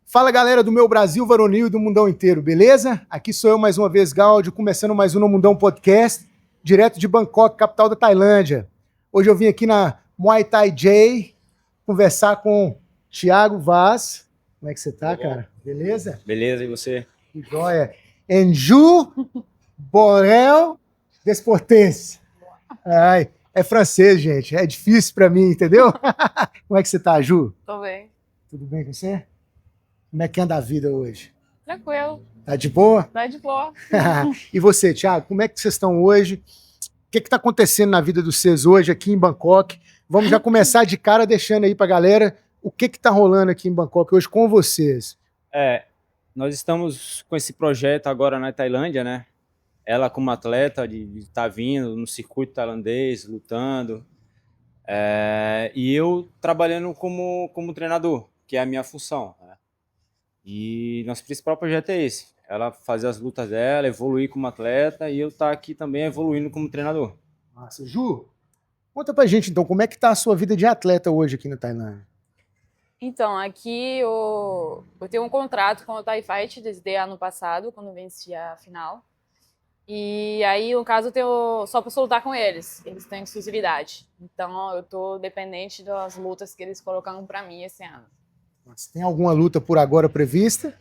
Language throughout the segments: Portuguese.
Fala galera do meu Brasil varonil e do mundão inteiro, beleza? Aqui sou eu mais uma vez, Gáudio, começando mais um No Mundão Podcast, direto de Bangkok, capital da Tailândia. Hoje eu vim aqui na Muay Thai J conversar com Thiago Vaz. Como é que você tá, cara? Beleza? Beleza, e você? Que joia. Enju Borel Desportes. Ai, é francês, gente. É difícil pra mim, entendeu? Como é que você tá, Ju? Tô bem. Tudo bem com você? Como é que anda a vida hoje? Tranquilo. Tá de boa? Tá de boa. E você, Thiago, como é que vocês estão hoje? O que está acontecendo na vida dos vocês hoje aqui em Bangkok? Vamos já começar de cara deixando aí pra galera o que está rolando aqui em Bangkok hoje com vocês. Nós estamos com esse projeto agora na Tailândia, né? Ela como atleta de estar vindo no circuito tailandês, lutando. E eu trabalhando como treinador, que é a minha função, né? E nosso principal projeto é esse. Ela fazer as lutas dela, evoluir como atleta e eu estar aqui também evoluindo como treinador. Massa. Ju, conta pra gente então, como é que tá a sua vida de atleta hoje aqui na Tailândia? Então, aqui eu tenho um contrato com o Thai Fight desde ano passado, quando venci a final. E aí, no caso, eu tenho, só posso lutar com eles. Eles têm exclusividade. Então, eu tô dependente das lutas que eles colocaram pra mim esse ano. Mas tem alguma luta por agora prevista?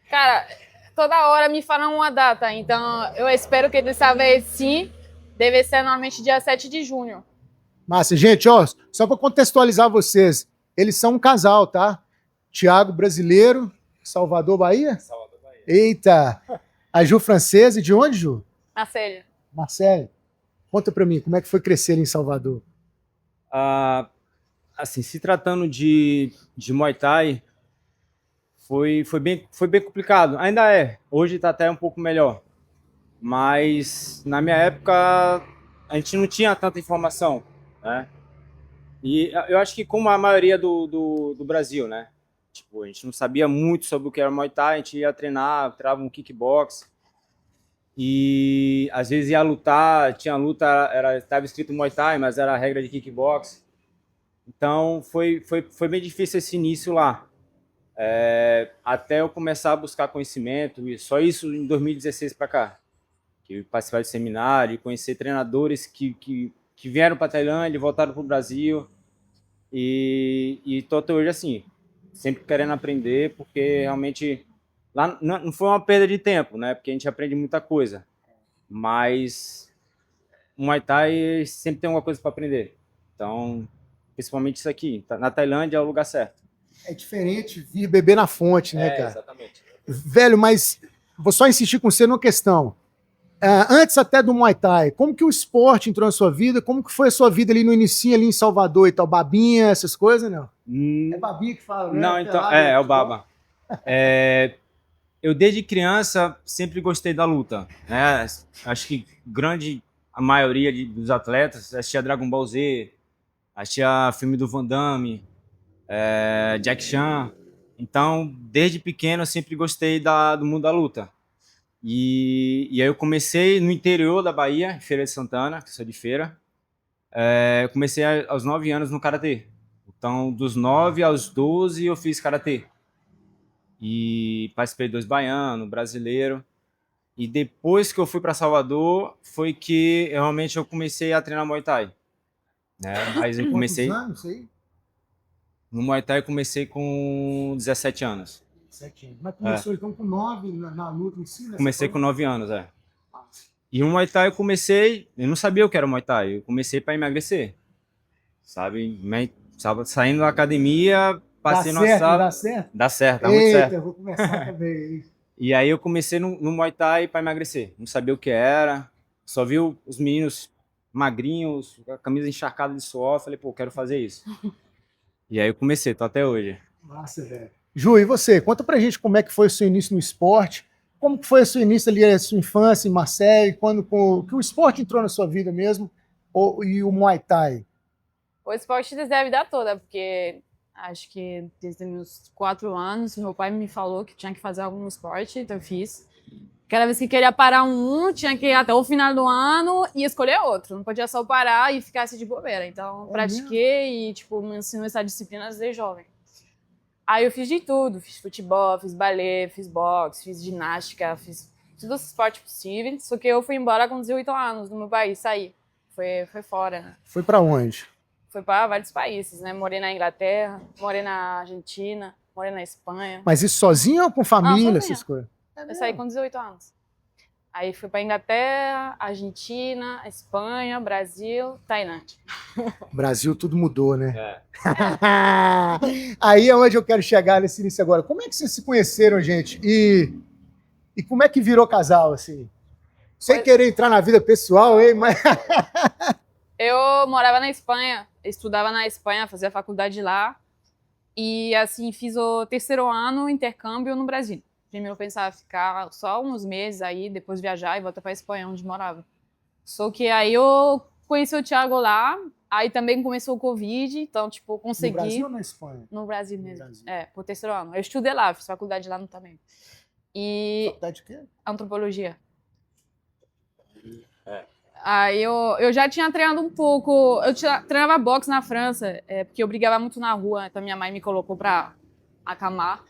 Cara, toda hora me falam uma data. Então, eu espero que dessa vez sim. Deve ser normalmente dia 7 de junho. Massa. Gente, ó, só para contextualizar vocês, eles são um casal, tá? Thiago, brasileiro, Salvador, Bahia? Salvador, Bahia. Eita! A Ju francesa, e de onde, Ju? Marcelo. Marcelo, conta pra mim, como é que foi crescer em Salvador? Assim, se tratando de Muay Thai, foi bem complicado. Ainda é. Hoje está até um pouco melhor. Mas na minha época a gente não tinha tanta informação, né? E eu acho que como a maioria do Brasil, né? Tipo, a gente não sabia muito sobre o que era Muay Thai, a gente ia treinar, treinava um kickbox. E às vezes ia lutar, tinha luta, estava escrito Muay Thai, mas era a regra de kickbox. Então foi bem difícil esse início lá. Até eu começar a buscar conhecimento, e só isso em 2016 para cá. Que eu participar de seminário, conhecer treinadores que vieram para a Tailândia, voltaram para o Brasil. E tô até hoje assim, sempre querendo aprender, porque realmente lá não foi uma perda de tempo, né? Porque a gente aprende muita coisa. Mas o Muay Thai sempre tem alguma coisa para aprender. Então, principalmente isso aqui. Na Tailândia é o lugar certo. É diferente vir beber na fonte, né, cara? Exatamente. Velho, mas vou só insistir com você numa questão. Antes até do Muay Thai, como que o esporte entrou na sua vida? Como que foi a sua vida ali no inicinho, ali em Salvador e tal? Babinha, essas coisas, não? É babinha que fala, né? Não, então, é o baba. Eu desde criança sempre gostei da luta, né? Acho que a maioria dos atletas assistia Dragon Ball Z, assistia filme do Van Damme, Jack Chan. Então, desde pequeno eu sempre gostei do mundo da luta. E aí eu comecei no interior da Bahia, em Feira de Santana, que sou de Feira. Eu comecei aos 9 anos no Karatê. Então, dos 9 aos 12 eu fiz Karatê. E participei de 2 baianos, brasileiro. E depois que eu fui para Salvador, foi que realmente eu comecei a treinar Muay Thai. Né? Mas eu comecei... Quantos anos aí? No Muay Thai eu comecei com 17 anos. 7 anos. Mas começou então com 9 na luta em si, né? Comecei com 9 anos, E o Muay Thai eu não sabia o que era o Muay Thai, eu comecei para emagrecer, sabe? Saindo da academia, passei Dá na certo, sala... dá certo? Dá certo, dá muito certo. Eu vou começar também. E aí eu comecei no Muay Thai para emagrecer, não sabia o que era, só vi os meninos magrinhos, com a camisa encharcada de suor, falei, pô, quero fazer isso. E aí eu comecei, tô até hoje. Massa, velho. Ju, e você? Conta pra gente como é que foi o seu início no esporte, como que foi o seu início ali, a sua infância em Marseille, que o esporte entrou na sua vida mesmo, e o Muay Thai? O esporte desde a vida toda, porque acho que desde meus 4 anos, meu pai me falou que tinha que fazer algum esporte, então eu fiz. Cada vez que queria parar tinha que ir até o final do ano e escolher outro. Não podia só parar e ficar assim de bobeira. Então, pratiquei e, tipo, me ensinou essa disciplina desde jovem. Aí eu fiz de tudo. Fiz futebol, fiz balé, fiz boxe, fiz ginástica, fiz todos os esportes possíveis. Só que eu fui embora com 18 anos do meu país, saí. Foi fora, né? Foi pra onde? Foi para vários países, né? Morei na Inglaterra, morei na Argentina, morei na Espanha. Mas isso sozinho ou com família, sozinha. essas coisas? Eu saí com 18 anos. Aí fui para Inglaterra, Argentina, Espanha, Brasil, Tailândia. Brasil, tudo mudou, né? É. Aí é onde eu quero chegar nesse início agora. Como é que vocês se conheceram, gente? E como é que virou casal, assim? Sem querer entrar na vida pessoal, hein? Mas... Eu morava na Espanha, estudava na Espanha, fazia faculdade lá. E, assim, fiz o 3º ano intercâmbio no Brasil. Primeiro eu pensava ficar só uns meses aí, depois viajar e voltar para a Espanha, onde morava. Só que aí eu conheci o Thiago lá, aí também começou o Covid, então, tipo, consegui... No Brasil ou na Espanha? No Brasil mesmo. Brasil. Por 3º ano. Eu estudei lá, fiz faculdade lá também. E... Faculdade de quê? Antropologia. Aí eu já tinha treinado um pouco, treinava boxe na França, porque eu brigava muito na rua, então minha mãe me colocou pra acalmar.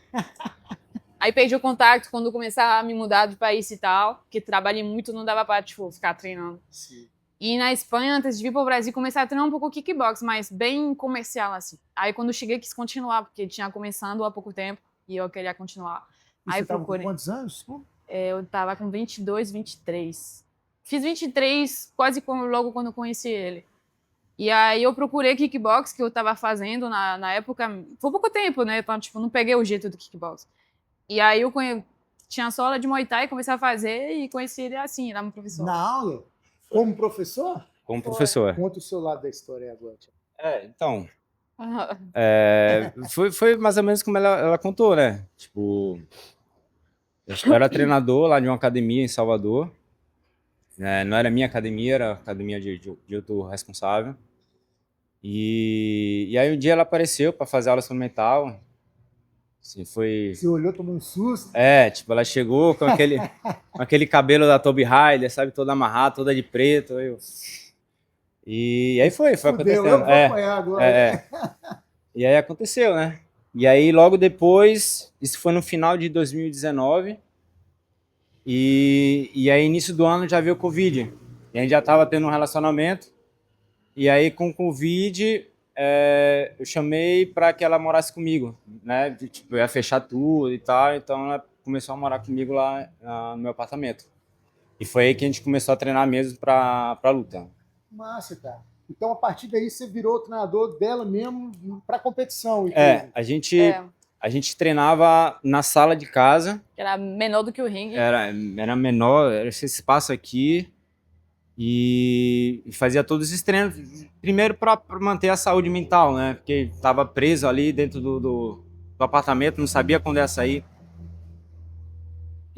Aí perdi o contato quando começar a me mudar de país e tal, porque trabalhei muito, não dava pra, tipo, ficar treinando. Sim. E na Espanha, antes de vir pro Brasil, comecei a treinar um pouco kickbox, mas bem comercial, assim. Aí quando cheguei, quis continuar, porque tinha começando há pouco tempo, e eu queria continuar. E aí você tava procurei. com quantos anos? Eu tava com 22, 23. Fiz 23 quase logo quando eu conheci ele. E aí eu procurei kickbox, que eu tava fazendo na época. Foi pouco tempo, né? Então, tipo, não peguei o jeito do kickbox. E aí eu tinha só aula de Muay Thai, comecei a fazer e conheci ele assim, ele era meu professor. Na aula? Como professor? Como professor. Conta o seu lado da história agora. Então... foi mais ou menos como ela contou, né? Tipo... Eu era treinador lá de uma academia em Salvador. Não era minha academia, era a academia de outro responsável. E aí um dia ela apareceu para fazer aula experimental. Assim, foi... Você olhou, tomou um susto? Tipo, ela chegou com aquele cabelo da Toby Ryder, sabe? Toda amarrada, toda de preto. E aí foi acontecendo. Eu vou apanhar agora. E aí aconteceu, né? E aí logo depois, isso foi no final de 2019, e aí início do ano já veio o Covid. E a gente já tava tendo um relacionamento, e aí com o Covid eu chamei para que ela morasse comigo, né? Tipo, eu ia fechar tudo e tal, então ela começou a morar comigo lá no meu apartamento. E foi aí que a gente começou a treinar mesmo pra luta. Massa, cara. Então, a partir daí, você virou treinador dela mesmo para competição. A gente treinava na sala de casa. Era menor do que o ringue. Era menor, era esse espaço aqui. E fazia todos esses treinos, primeiro para manter a saúde mental, né? Porque estava preso ali dentro do apartamento, não sabia quando ia sair.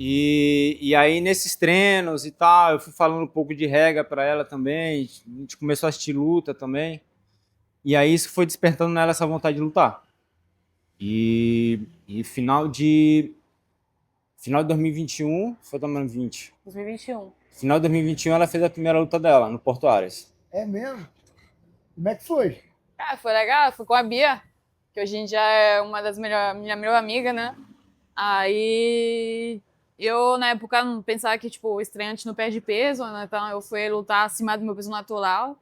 E aí, nesses treinos e tal, eu fui falando um pouco de regra para ela também. A gente começou a assistir luta também. E aí, isso foi despertando nela essa vontade de lutar. E final de 2021, foi 2020. 2021. Final de 2021, ela fez a primeira luta dela, no Porto Ares. É mesmo? Como é que foi? Foi legal, fui com a Bia, que hoje em dia é uma das minha melhor amiga, né? Aí eu, na época, não pensava que, tipo, o estreante não perde peso, né? Então eu fui lutar acima do meu peso natural.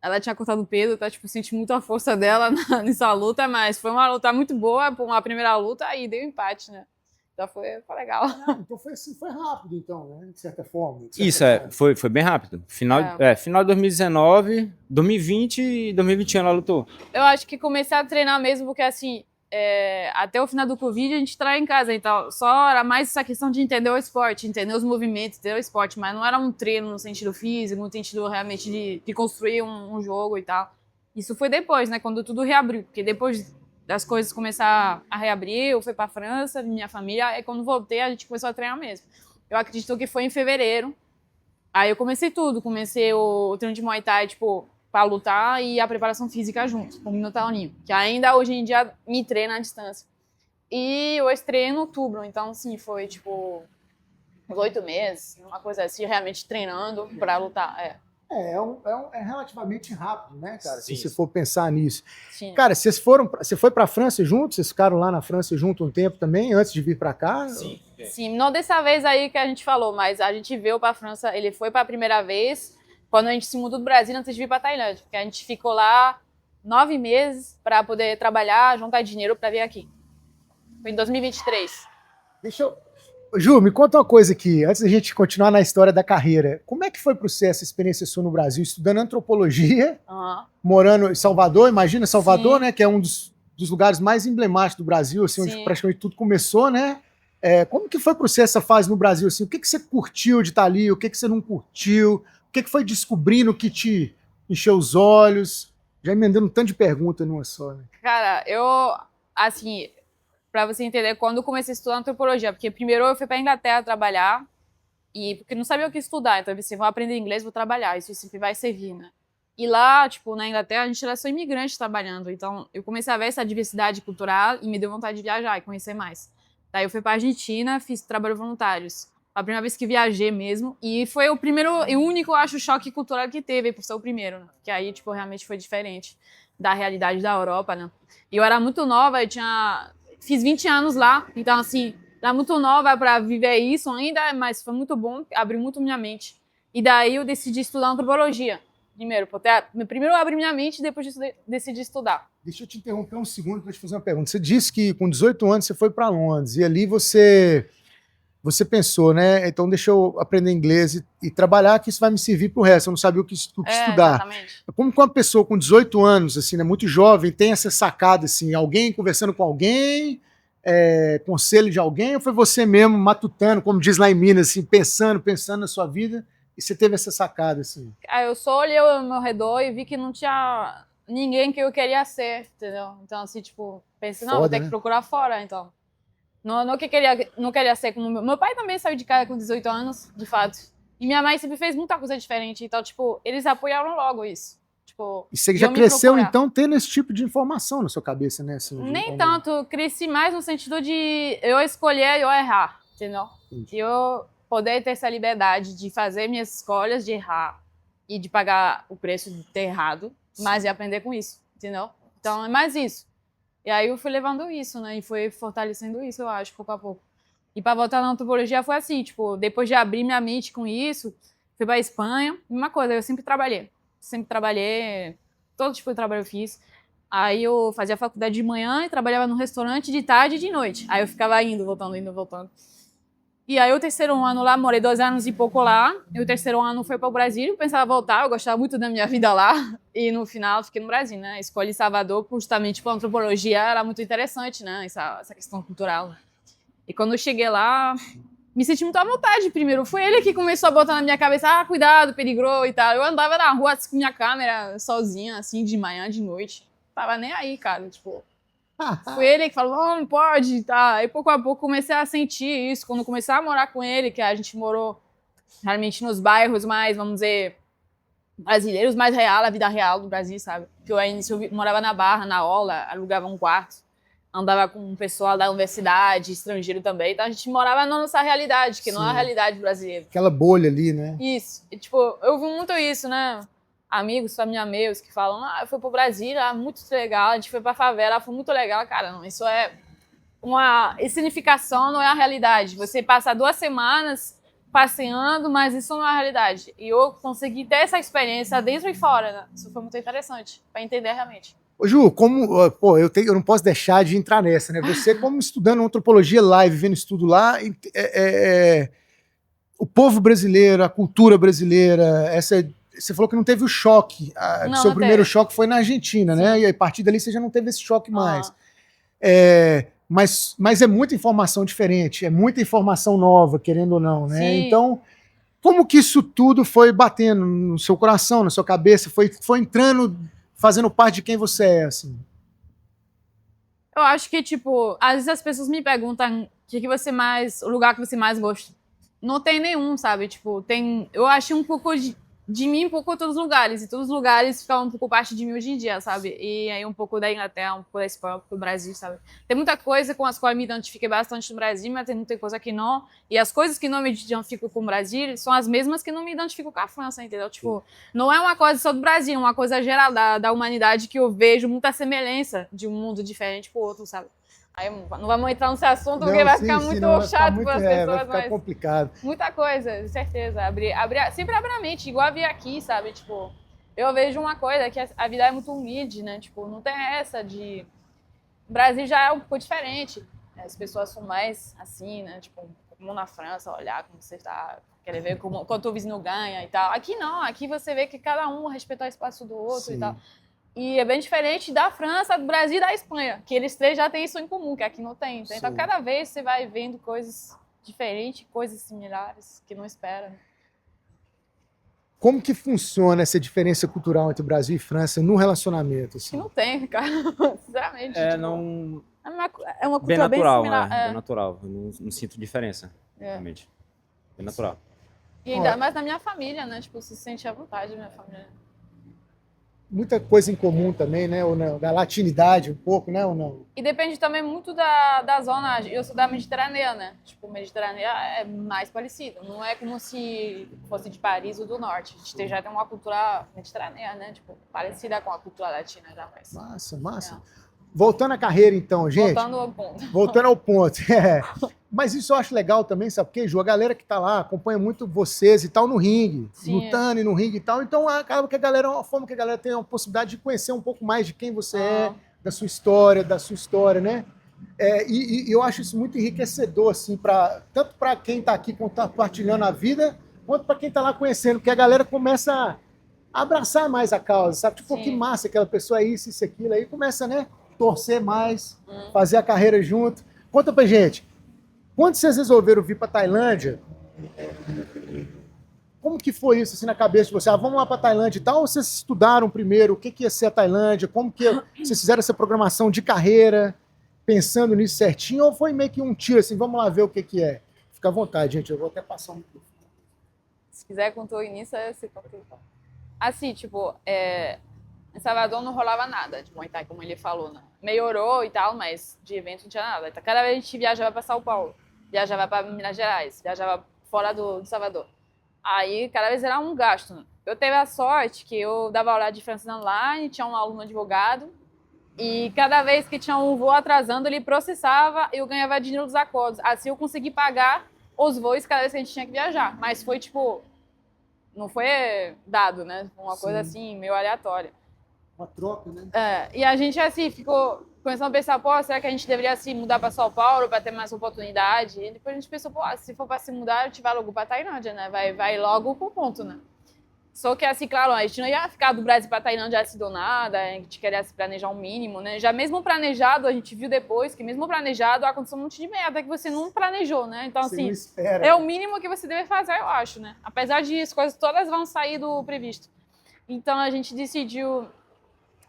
Ela tinha cortado peso, tá? Tipo, senti muito a força dela nessa luta, mas foi uma luta muito boa, uma primeira luta, e deu empate, né? Então foi legal. Então foi rápido, então, né? De certa forma. Isso, foi bem rápido. Final de 2019, 2020 e 2021 ela lutou. Eu acho que comecei a treinar mesmo porque, assim, até o final do Covid a gente treina em casa, então só era mais essa questão de entender o esporte, entender os movimentos, entender o esporte, mas não era um treino no sentido físico, no sentido realmente de construir um jogo e tal. Isso foi depois, né? Quando tudo reabriu, porque depois das coisas começar a reabrir, eu fui pra França, minha família, aí quando voltei a gente começou a treinar mesmo. Eu acredito que foi em fevereiro, aí eu comecei tudo, comecei o treino de Muay Thai, tipo, pra lutar e a preparação física junto, com o Minotaurinho, que ainda hoje em dia me treina à distância. E eu estreiei em outubro, então, assim, foi, tipo, uns 8 meses, uma coisa assim, realmente treinando para lutar. É relativamente rápido, né, cara? Sim. Se você for pensar nisso. Sim. Cara, você foi pra França junto? Vocês ficaram lá na França junto um tempo também, antes de vir pra cá? Sim. Sim, não dessa vez aí que a gente falou, mas a gente veio pra França, ele foi pra primeira vez quando a gente se mudou do Brasil antes de vir pra Tailândia, porque a gente ficou lá 9 meses pra poder trabalhar, juntar dinheiro pra vir aqui. Foi em 2023. Deixa eu... Ju, me conta uma coisa aqui, antes da gente continuar na história da carreira. Como é que foi para você essa experiência sua no Brasil, estudando antropologia, morando em Salvador? Imagina Salvador, Sim. né, que é um dos lugares mais emblemáticos do Brasil, assim, onde Sim. praticamente tudo começou, né? Como que foi para você essa fase no Brasil? Assim, o que você curtiu de estar ali? O que você não curtiu? O que foi descobrindo que te encheu os olhos? Já emendando um tanto de perguntas numa só, né? Cara, assim, pra você entender, quando eu comecei a estudar antropologia, porque primeiro eu fui pra Inglaterra trabalhar, porque não sabia o que estudar, então eu pensei, vou aprender inglês, vou trabalhar, isso sempre vai servir, né? E lá, tipo, na Inglaterra, a gente era só imigrante trabalhando, então eu comecei a ver essa diversidade cultural e me deu vontade de viajar e conhecer mais. Daí eu fui pra Argentina, fiz trabalho voluntários. A primeira vez que viajei mesmo, e foi o primeiro e único, eu acho, choque cultural que teve, por ser o primeiro, né? Porque aí, tipo, realmente foi diferente da realidade da Europa, né? E eu era muito nova, fiz 20 anos lá, então, assim, era muito nova para viver isso ainda, mas foi muito bom, abriu muito minha mente. E daí eu decidi estudar antropologia. Primeiro eu abri minha mente e depois decidi estudar. Deixa eu te interromper um segundo para te fazer uma pergunta. Você disse que com 18 anos você foi para Londres e ali você pensou, né? Então deixa eu aprender inglês e trabalhar, que isso vai me servir para o resto. Eu não sabia o que estudar. Exatamente. Como que uma pessoa com 18 anos, assim, né, muito jovem, tem essa sacada, assim, alguém conversando com alguém, conselho de alguém, ou foi você mesmo matutando, como diz lá em Minas, assim, pensando na sua vida, e você teve essa sacada, assim? Eu só olhei ao meu redor e vi que não tinha ninguém que eu queria ser, entendeu? Então, assim, tipo, pensei, não, vou ter que procurar fora, então. Não queria ser como meu pai também saiu de casa com 18 anos, de fato. E minha mãe sempre fez muita coisa diferente, então, tipo, eles apoiaram logo isso. Tipo, e você já cresceu, então, tendo esse tipo de informação na sua cabeça, né? Assim, nem tanto, cresci mais no sentido de eu escolher e eu errar, entendeu? E eu poder ter essa liberdade de fazer minhas escolhas, de errar e de pagar o preço de ter errado, mas e aprender com isso, entendeu? Então, é mais isso. E aí eu fui levando isso, né? E foi fortalecendo isso, eu acho, pouco a pouco. E para voltar na antropologia foi assim, tipo, depois de abrir minha mente com isso, fui pra Espanha, mesma coisa, eu sempre trabalhei, todo tipo de trabalho eu fiz. Aí eu fazia faculdade de manhã e trabalhava no restaurante de tarde e de noite. Aí eu ficava indo, voltando. E aí o terceiro ano lá, morei 2 anos e pouco lá. E o terceiro ano foi para o Brasil, eu pensava voltar, eu gostava muito da minha vida lá. E no final fiquei no Brasil, né? Escolhi Salvador justamente por antropologia, era muito interessante, né? Essa questão cultural. E quando eu cheguei lá, me senti muito à vontade primeiro. Foi ele que começou a botar na minha cabeça, cuidado, perigoso e tal. Eu andava na rua assim, com minha câmera sozinha, assim, de manhã, de noite. Tava nem aí, cara, tipo... Foi ele que falou, não pode, tá. Aí pouco a pouco comecei a sentir isso. Quando comecei a morar com ele, que a gente morou realmente nos bairros mais, vamos dizer, brasileiros, mais real, a vida real do Brasil, sabe? Porque eu morava na Barra, na Orla, alugava um quarto, andava com um pessoal da universidade, estrangeiro também. Então a gente morava na nossa realidade, que não é a realidade brasileira. Aquela bolha ali, né? Isso. E, tipo, eu vi muito isso, né? Amigos, família meus, que falam, eu fui pro Brasil, muito legal, a gente foi pra favela, foi muito legal. Cara, não, isso é uma escenificação, não é a realidade. Você passa 2 semanas passeando, mas isso não é a realidade. E eu consegui ter essa experiência dentro e fora, né? Isso foi muito interessante, pra entender realmente. Ô Ju, eu não posso deixar de entrar nessa, né? Você, como estudando antropologia lá e vivendo estudo lá, o povo brasileiro, a cultura brasileira, você falou que não teve o choque. Seu primeiro choque foi na Argentina, né? E a partir dali você já não teve esse choque mais. Mas é muita informação diferente, é muita informação nova, querendo ou não, né? Sim. Então, como que isso tudo foi batendo no seu coração, na sua cabeça, foi entrando, fazendo parte de quem você é, assim? Eu acho que, tipo, às vezes as pessoas me perguntam o lugar que você mais gosta. Não tem nenhum, sabe? Tipo, eu achei um pouco de mim um pouco em todos os lugares. E todos os lugares ficam um pouco parte de mim hoje em dia, sabe? E aí um pouco da Inglaterra, um pouco da Espanha, um pouco do Brasil, sabe? Tem muita coisa com as quais eu me identifiquei bastante no Brasil, mas tem muita coisa que não. E as coisas que não me identifico com o Brasil são as mesmas que não me identifico com a França, entendeu? Tipo, não é uma coisa só do Brasil, é uma coisa geral da humanidade que eu vejo muita semelhança de um mundo diferente pro outro, sabe? Aí não vamos entrar nesse assunto porque vai ficar muito chato para as pessoas, vai ficar complicado. Muita coisa, certeza. Sempre abre a mente, igual a vir aqui, sabe? Tipo, eu vejo uma coisa que a vida é muito humilde, né? Tipo, não tem essa de... O Brasil já é um pouco diferente. As pessoas são mais assim, né? Tipo, como na França, olhar como você tá, querer ver quanto o vizinho ganha e tal. Aqui não, aqui você vê que cada um respeita o espaço do outro. Sim. E tal. E é bem diferente da França, do Brasil e da Espanha, que eles três já têm isso em comum, que aqui não tem. Então, sim, cada vez você vai vendo coisas diferentes, coisas similares, que não espera. Como que funciona essa diferença cultural entre Brasil e França no relacionamento? Assim? Que não tem, cara. Sinceramente. É, tipo, não... é uma cultura bem natural, similar. Né? Bem natural. Eu não sinto diferença, realmente. Bem natural. E ainda mais na minha família, né? Tipo, se sente à vontade, minha família. Muita coisa em comum também, né? Ou não? Da latinidade um pouco, né? Ou não? E depende também muito da zona. Eu sou da Mediterrânea, né? Tipo, Mediterrânea é mais parecido. Não é como se fosse de Paris ou do Norte. A gente já tem uma cultura mediterrânea, né? Tipo, parecida com a cultura latina já mais. Massa, massa. É. Voltando à carreira, então, gente. Voltando ao ponto. Voltando ao ponto. Mas isso eu acho legal também, sabe por quê, Ju? A galera que tá lá acompanha muito vocês e tal no ringue, lutando e no ringue e tal. Então, acaba que a galera, é uma forma que a galera tem a possibilidade de conhecer um pouco mais de quem você é, da sua história, né? E eu acho isso muito enriquecedor, assim, tanto para quem tá aqui compartilhando a vida, quanto para quem tá lá conhecendo, porque a galera começa a abraçar mais a causa, sabe? Tipo, que massa, aquela pessoa é isso, aquilo, aí começa, né? Torcer mais, fazer a carreira junto. Conta pra gente, quando vocês resolveram vir pra Tailândia, como que foi isso assim na cabeça de vocês? Vamos lá pra Tailândia e tal, ou vocês estudaram primeiro o que ia ser a Tailândia, como que vocês fizeram essa programação de carreira, pensando nisso certinho, ou foi meio que um tiro assim, vamos lá ver o que é? Fica à vontade, gente, eu vou até passar um pouco. Se quiser contar o início, você conta. Assim, tipo, em Salvador não rolava nada de Muay Thai, como ele falou, né? Melhorou e tal, mas de evento não tinha nada. Então, cada vez a gente viajava para São Paulo, viajava para Minas Gerais, viajava fora de Salvador. Aí, cada vez era um gasto, né? Eu teve a sorte que eu dava aula de francês online, tinha um aluno advogado, e cada vez que tinha um voo atrasando, ele processava e eu ganhava dinheiro dos acordos. Assim, eu consegui pagar os voos cada vez que a gente tinha que viajar. Mas foi, tipo, não foi dado, né? Uma coisa assim, meio aleatória. Uma troca, né? E a gente, assim, ficou começando a pensar, pô, será que a gente deveria se mudar para São Paulo para ter mais oportunidade? E depois a gente pensou, pô, se for para se mudar, a gente vai logo para Tailândia, né? Vai logo pro ponto, né? Só que, assim, claro, a gente não ia ficar do Brasil para Tailândia assim do nada, a gente queria se planejar um mínimo, né? Já mesmo planejado, a gente viu depois que mesmo planejado, aconteceu um monte de merda que você não planejou, né? Então, você assim, é o mínimo que você deve fazer, eu acho, né? Apesar de as coisas todas vão sair do previsto. Então, a gente decidiu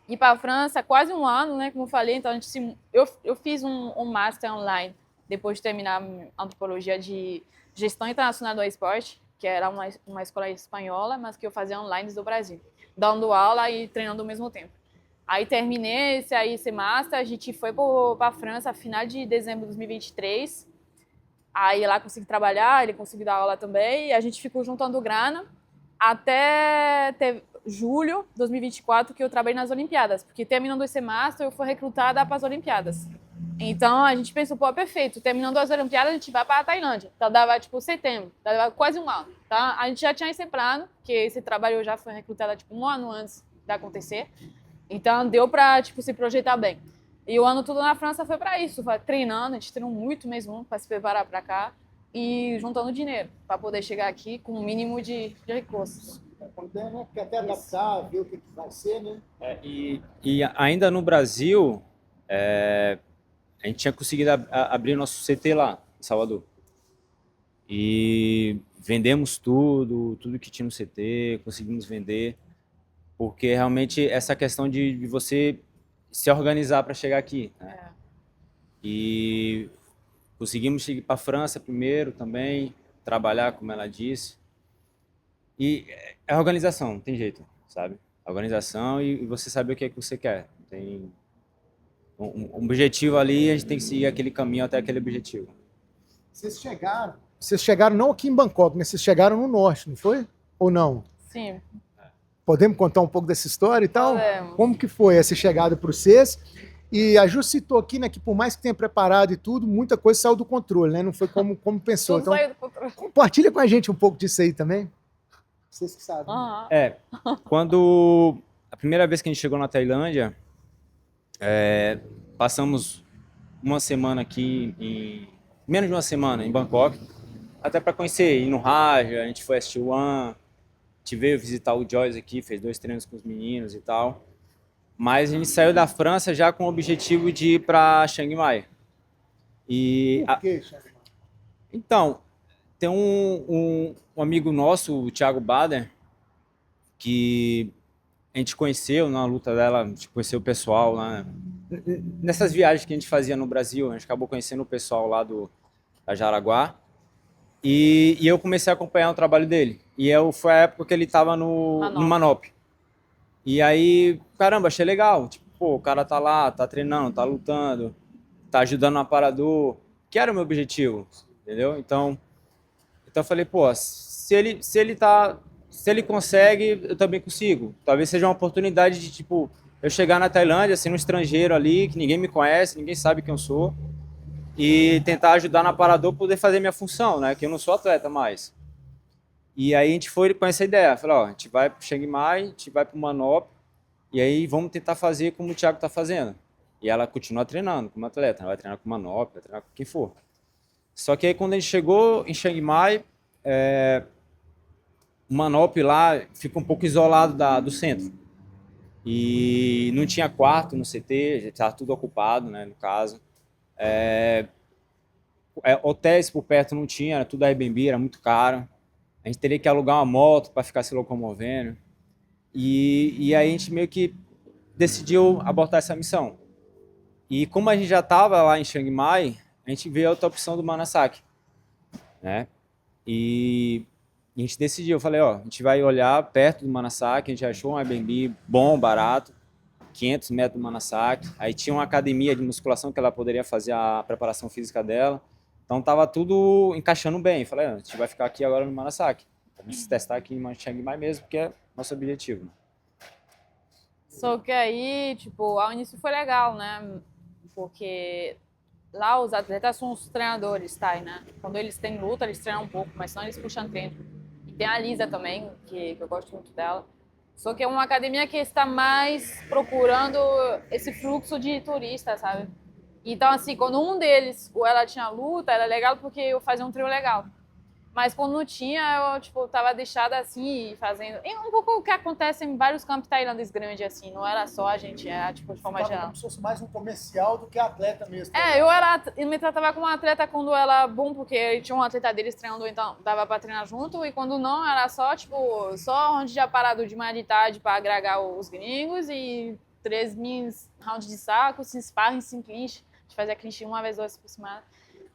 ir para a França quase um ano, né? Como eu falei, então eu fiz um master online depois de terminar a antropologia de gestão internacional do esporte, que era uma escola espanhola, mas que eu fazia online do Brasil, dando aula e treinando ao mesmo tempo. Aí terminei esse master, a gente foi para a França a final de dezembro de 2023. Aí lá consegui trabalhar, ele conseguiu dar aula também, e a gente ficou juntando grana até julho de 2024, que eu trabalhei nas Olimpíadas, porque terminando esse master, eu fui recrutada para as Olimpíadas. Então, a gente pensou, pô, perfeito, terminando as Olimpíadas, a gente vai para a Tailândia. Então, dava, tipo, setembro, dava quase um ano, tá? A gente já tinha esse plano, que esse trabalho eu já fui recrutada, tipo, um ano antes de acontecer. Então, deu para, tipo, se projetar bem. E o ano todo na França foi para isso, foi treinando, a gente treinou muito mesmo para se preparar para cá e juntando dinheiro, para poder chegar aqui com o mínimo de recursos. Porque até adaptar, ver o que vai ser, né? E ainda no Brasil, a gente tinha conseguido abrir nosso CT lá, em Salvador. E vendemos tudo que tinha no CT, conseguimos vender, porque realmente essa questão de você se organizar para chegar aqui, né? E conseguimos ir para a França primeiro também, trabalhar, como ela disse. E é organização, não tem jeito, sabe? Organização e você sabe o que é que você quer. Tem um objetivo ali, a gente tem que seguir aquele caminho até aquele objetivo. Vocês chegaram não aqui em Bangkok, né? Vocês chegaram no norte, não foi? Ou não? Sim, Podemos contar um pouco dessa história e tal? podemos. Como que foi essa chegada para vocês? E a Ju citou aqui, né, que por mais que tenha preparado e tudo, muita coisa saiu do controle, né? Não foi como pensou. Tudo Então, saiu do controle. compartilha com a gente um pouco disso aí também. Vocês que sabem. Aham. Quando a primeira vez que a gente chegou na Tailândia, passamos uma semana aqui, menos de uma semana em Bangkok, até para conhecer, ir no Raja, a gente foi assistir o One, a gente veio visitar o Joyce aqui, fez 2 treinos com os meninos e tal. Mas a gente saiu da França já com o objetivo de ir para Chiang Mai. E Por quê, Xavier? então, tem um amigo nosso, o Thiago Bader, que a gente conheceu na luta dela, a gente conheceu o pessoal lá. Nessas viagens que a gente fazia no Brasil, a gente acabou conhecendo o pessoal lá da Jaraguá. E eu comecei a acompanhar o trabalho dele. Foi a época que ele estava no Manop. E aí, caramba, achei legal. Tipo, pô, o cara tá lá, tá treinando, tá lutando, tá ajudando no aparador, que era o meu objetivo, entendeu? Então eu falei, pô, se ele consegue, eu também consigo. Talvez seja uma oportunidade de, tipo, eu chegar na Tailândia, sendo um estrangeiro ali, que ninguém me conhece, ninguém sabe quem eu sou, e tentar ajudar no aparador, poder fazer minha função, né? Que eu não sou atleta mais. E aí a gente foi com essa ideia, falou, ó, a gente vai pro Chiang Mai, a gente vai pro Manop, e aí vamos tentar fazer como o Thiago tá fazendo. E ela continua treinando como atleta, ela vai treinar com o Manop, vai treinar com quem for. Só que aí quando a gente chegou em Chiang Mai, o Manop lá fica um pouco isolado do centro. E não tinha quarto no CT, já estava tudo ocupado, né, no caso. Hotéis por perto não tinha, era tudo Airbnb, era muito caro. A gente teria que alugar uma moto para ficar se locomovendo. E aí a gente meio que decidiu abortar essa missão. E como a gente já estava lá em Chiang Mai, a gente veio a outra opção do Manasaki, né? E a gente decidiu, eu falei, ó, a gente vai olhar perto do Manasaki, a gente achou um Airbnb bom, barato, 500 metros do Manasaki. Aí tinha uma academia de musculação que ela poderia fazer a preparação física dela. Então tava tudo encaixando bem. Falei, a gente vai ficar aqui agora no Manasaki. Vamos testar aqui em Chiang Mai mesmo, que é nosso objetivo. Só que aí, tipo, ao início foi legal, né? Porque lá os atletas são os treinadores, tá? Né? Quando eles têm luta, eles treinam um pouco, mas senão eles puxam treino. E tem a Lisa também, que eu gosto muito dela. Só que é uma academia que está mais procurando esse fluxo de turistas, sabe? Então, assim, quando um deles, ou ela tinha luta, era legal porque eu fazia um trio legal. Mas quando não tinha, eu, tipo, tava deixada assim, fazendo... E um pouco o que acontece em vários campos tailandeses grandes, assim. Não era só a gente, era, tipo, de forma geral. Como se fosse mais um comercial do que atleta mesmo. Eu me tratava como uma atleta quando era bom, porque tinha um atleta deles treinando, então dava pra treinar junto. E quando não, era só, tipo, só onde já parado de manhã de tarde pra agregar os gringos. E 3.000 rounds de saco, 5 sparring, 5 clinch. A gente fazia clinch uma vez, 2 por semana.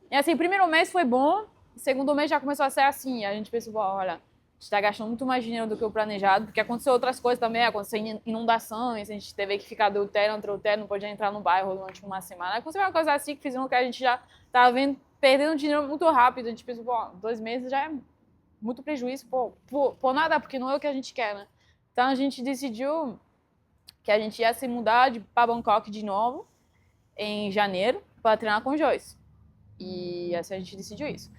E assim, o primeiro mês foi bom. Segundo mês já começou a ser assim. A gente pensou, olha, a gente tá gastando muito mais dinheiro do que o planejado, porque aconteceu outras coisas também, aconteceu inundações, a gente teve que ficar do hotel, entre o hotel, não podia entrar no bairro durante uma semana. Aconteceu uma coisa assim que fizeram que a gente já tava perdendo dinheiro muito rápido. A gente pensou, pô, 2 meses já é muito prejuízo, por nada, porque não é o que a gente quer, né? Então a gente decidiu que a gente ia se mudar para Bangkok de novo em janeiro para treinar com o Joyce. E assim a gente decidiu isso.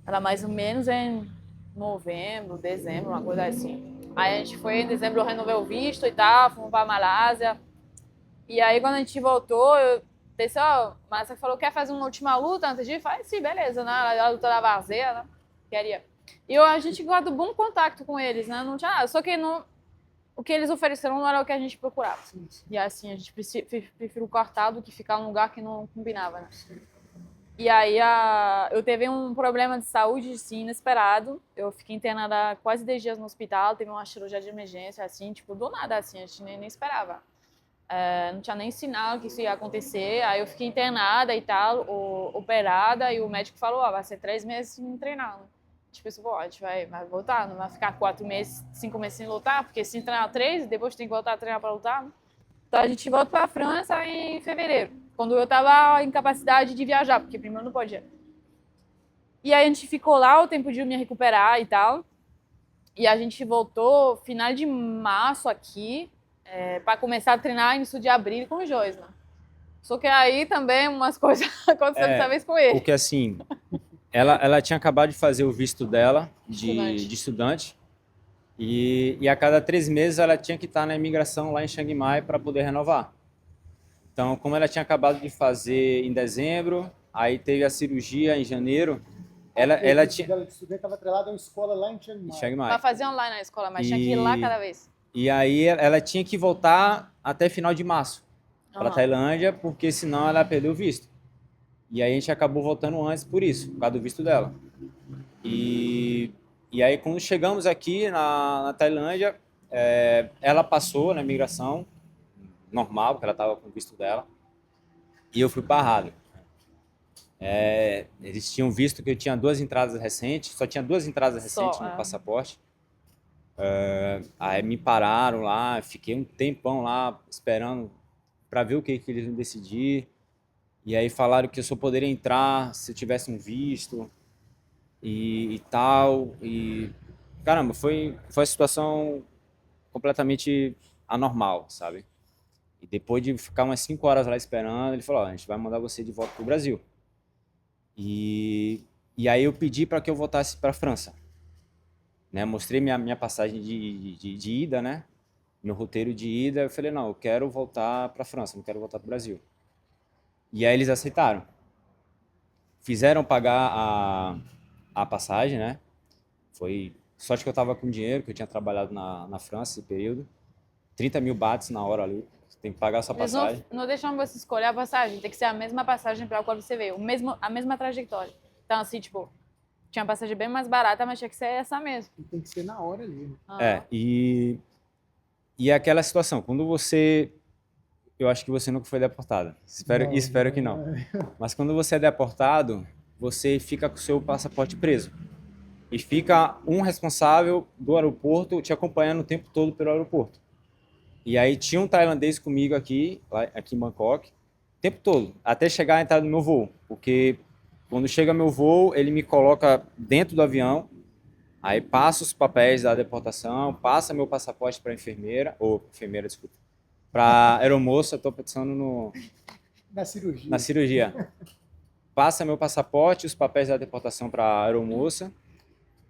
Era mais ou menos em novembro, dezembro, uma coisa assim. Aí a gente foi em dezembro, eu renovei o visto e tal, fomos pra Malásia. E aí quando a gente voltou, eu pensei, ó, Márcia falou, quer fazer uma última luta antes de ir? Falei, sim, beleza, né? A luta da Várzea, né? Queria. E a gente guarda um bom contato com eles, né? Não tinha nada, só que o que eles ofereceram não era o que a gente procurava. E assim, a gente preferiu cortar do que ficar num lugar que não combinava, né? E aí eu teve um problema de saúde, assim, inesperado. Eu fiquei internada quase 10 dias no hospital, teve uma cirurgia de emergência, assim, tipo, do nada, assim, a gente nem esperava. Não tinha nem sinal que isso ia acontecer. Aí eu fiquei internada e tal, operada, e o médico falou, vai ser 3 meses sem treinar. Tipo, isso, pô, a gente vai voltar, não vai ficar 4 meses, 5 meses sem lutar, porque se treinar 3, depois tem que voltar a treinar pra lutar. Né? Então a gente volta pra França em fevereiro, quando eu tava em capacidade de viajar, porque primeiro não podia. E aí a gente ficou lá o tempo de eu me recuperar e tal. E a gente voltou final de março aqui, para começar a treinar início de abril com o Joyce, né? Só que aí também umas coisas aconteceram dessa vez com ele. Porque assim, ela tinha acabado de fazer o visto dela Estudante. de estudante e a cada 3 meses ela tinha que estar na imigração lá em Chiang Mai para poder renovar. Então, como ela tinha acabado de fazer em dezembro, aí teve a cirurgia em janeiro, ela tinha... O estudante estava atrelado a uma escola lá em Chiang Mai. Chiang Mai. Pra fazer online na escola, mas tinha que ir lá cada vez. E aí ela tinha que voltar até final de março para Tailândia, porque senão ela perdeu o visto. E aí a gente acabou voltando antes por isso, por causa do visto dela. E aí quando chegamos aqui na Tailândia, ela passou na imigração normal, porque ela estava com o visto dela, e eu fui barrado. Eles tinham visto que eu tinha 2 entradas recentes, só tinha 2 entradas recentes no passaporte. Aí me pararam lá, fiquei um tempão lá esperando para ver o que eles iam decidir. E aí falaram que eu só poderia entrar se eu tivesse um visto e tal. E caramba, foi uma situação completamente anormal, sabe? E depois de ficar umas 5 horas lá esperando, ele falou: a gente vai mandar você de volta pro Brasil. E aí eu pedi para que eu voltasse para a França. Né? Mostrei minha passagem de ida, né? Meu roteiro de ida. Eu falei: não, eu quero voltar para a França, não quero voltar para o Brasil. E aí eles aceitaram. Fizeram pagar a passagem, né? Foi sorte que eu estava com dinheiro, que eu tinha trabalhado na França esse período. 30 mil bahts na hora ali. Você tem que pagar a sua passagem. Eles não deixam você escolher a passagem. Tem que ser a mesma passagem para a qual você veio. A mesma trajetória. Então, assim, tipo, tinha passagem bem mais barata, mas tinha que ser essa mesmo. E tem que ser na hora ali, né? E é aquela situação. Quando você... Eu acho que você nunca foi deportado. Espero que não. Mas quando você é deportado, você fica com o seu passaporte preso. E fica um responsável do aeroporto te acompanhando o tempo todo pelo aeroporto. E aí tinha um tailandês comigo aqui em Bangkok, o tempo todo, até chegar a entrar no meu voo. Porque quando chega meu voo, ele me coloca dentro do avião, aí passa os papéis da deportação, passa meu passaporte para para aeromoça, estou pensando na cirurgia. Passa meu passaporte, os papéis da deportação para a aeromoça.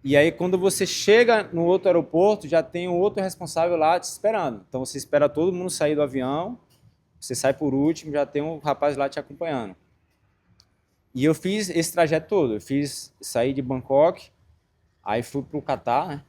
E aí, quando você chega no outro aeroporto, já tem um outro responsável lá te esperando. Então, você espera todo mundo sair do avião, você sai por último, já tem um rapaz lá te acompanhando. E eu fiz esse trajeto todo. Saí de Bangkok, aí fui para o Catar,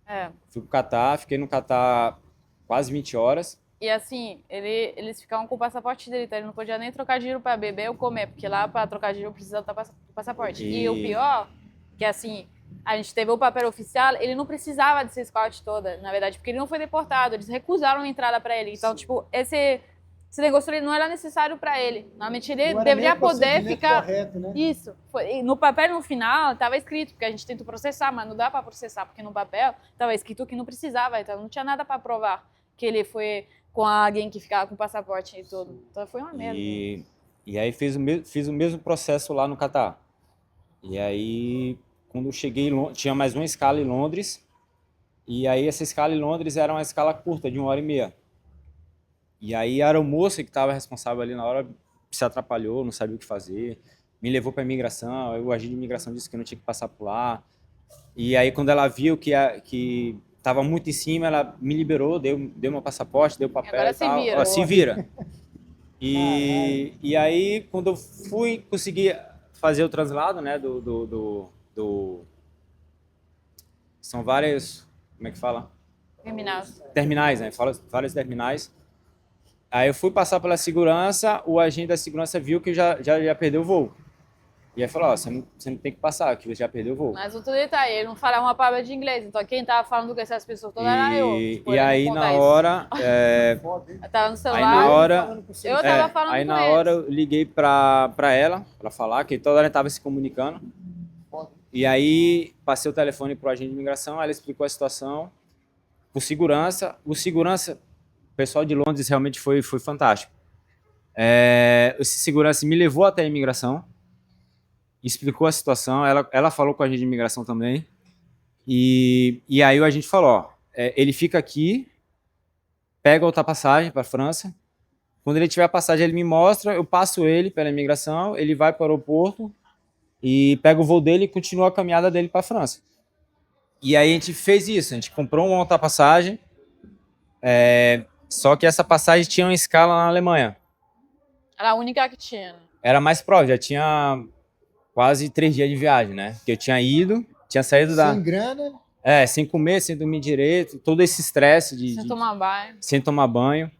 né? Fui para o Catar, fiquei no Catar quase 20 horas. E assim, eles ficavam com o passaporte dele, então ele não podia nem trocar dinheiro para beber ou comer, porque lá para trocar dinheiro precisa do passaporte. E o pior, que assim, a gente teve o papel oficial, ele não precisava desse scout toda, na verdade, porque ele não foi deportado, eles recusaram a entrada para ele. Então, tipo, esse negócio não era necessário para ele. Normalmente ele deveria poder ficar... Correto, né? Isso. E no papel, no final, estava escrito, porque a gente tentou processar, mas não dá para processar, porque no papel estava escrito que não precisava, então não tinha nada para provar que ele foi com alguém que ficava com passaporte e tudo. Então foi uma merda. E aí fiz o mesmo processo lá no Catar. E aí, quando eu cheguei, tinha mais uma escala em Londres. E aí essa escala em Londres era uma escala curta, de 1h30. E aí a aeromoça que estava responsável ali na hora se atrapalhou, não sabia o que fazer. Me levou para a imigração, o agente de imigração disse que eu não tinha que passar por lá. E aí quando ela viu que estava muito em cima, ela me liberou, deu meu passaporte, deu papel agora e tal. se vira. Se vira. E aí, quando eu consegui fazer o translado, né, são várias, como é que fala? Terminais, né, vários terminais. Aí eu fui passar pela segurança, o agente da segurança viu que eu já perdeu o voo. E aí falou: você não tem que passar, que você já perdeu o voo. Mas outro detalhe, ele não falava uma palavra de inglês, então quem tava falando com essas pessoas todas era eu. Tipo, e aí na hora... eu tava no celular, aí na hora, eu tava falando aí na hora eu liguei pra ela falar, que toda hora tava se comunicando. E aí passei o telefone pro agente de imigração, aí ele explicou a situação. Por segurança, o pessoal de Londres realmente foi fantástico. Esse segurança me levou até a imigração, explicou a situação, ela falou com a agente de imigração também. E aí a gente falou, ó, ele fica aqui, pega outra passagem para a França. Quando ele tiver a passagem, ele me mostra, eu passo ele pela imigração, ele vai para o aeroporto e pega o voo dele e continua a caminhada dele para a França. E aí a gente fez isso, a gente comprou uma outra passagem, só que essa passagem tinha uma escala na Alemanha. Era a única que tinha. Era mais próximo, já tinha quase 3 dias de viagem, né? Porque eu tinha saído da... Sem grana. Sem comer, sem dormir direito, todo esse estresse Sem tomar banho. sem tomar banho.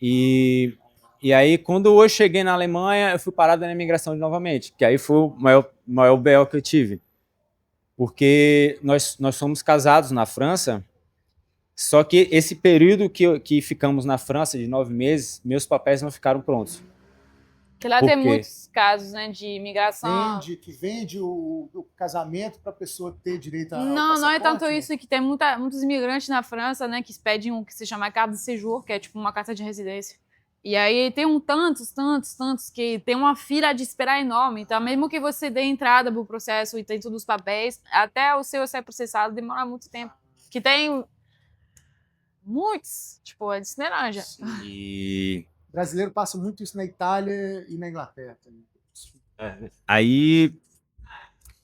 E aí, quando eu cheguei na Alemanha, eu fui parado na imigração novamente, que aí foi o maior BO que eu tive. Porque nós somos casados na França, só que esse período que ficamos na França, de 9 meses, meus papéis não ficaram prontos. Porque lá Por tem quê? muitos casos, né, de imigração. Que vende o casamento para a pessoa ter direito ao Não é tanto passaporte, né? isso, que tem muitos imigrantes na França, né, que pedem o que se chama carta de séjour, que é tipo uma carta de residência. E aí tem tantos, que tem uma fila de espera enorme. Então, mesmo que você dê entrada pro processo e tem todos os papéis, até o seu ser processado demora muito tempo. Que tem muitos, tipo, é de Cineranja. E O brasileiro passa muito isso na Itália e na Inglaterra também. aí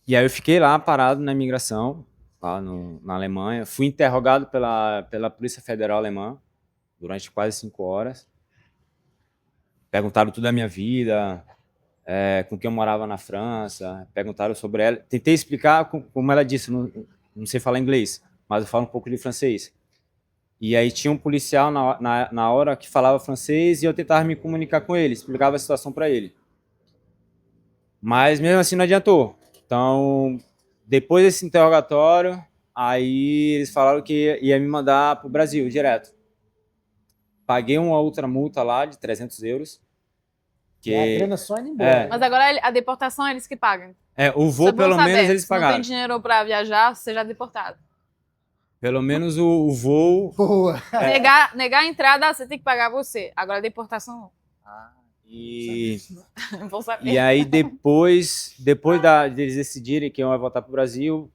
eu fiquei lá parado na imigração, lá na Alemanha. Fui interrogado pela Polícia Federal Alemã durante quase 5 horas. Perguntaram tudo da minha vida, com quem eu morava na França, perguntaram sobre ela. Tentei explicar, como ela disse, não sei falar inglês, mas eu falo um pouco de francês. E aí tinha um policial na hora que falava francês e eu tentava me comunicar com ele, explicava a situação para ele. Mas mesmo assim não adiantou. Então, depois desse interrogatório, aí eles falaram que ia me mandar para o Brasil direto. Paguei uma outra multa lá de 300 euros. E a grana só indo embora. Mas agora a deportação é eles que pagam. O voo, Só pra eu pelo saber, menos, eles se não pagaram. tem dinheiro pra viajar, você já é deportado. Pelo menos o voo. Boa. Negar a entrada, você tem que pagar você. Agora a deportação não. E Vou saber. E aí, depois deles decidirem que eu ia voltar para o Brasil,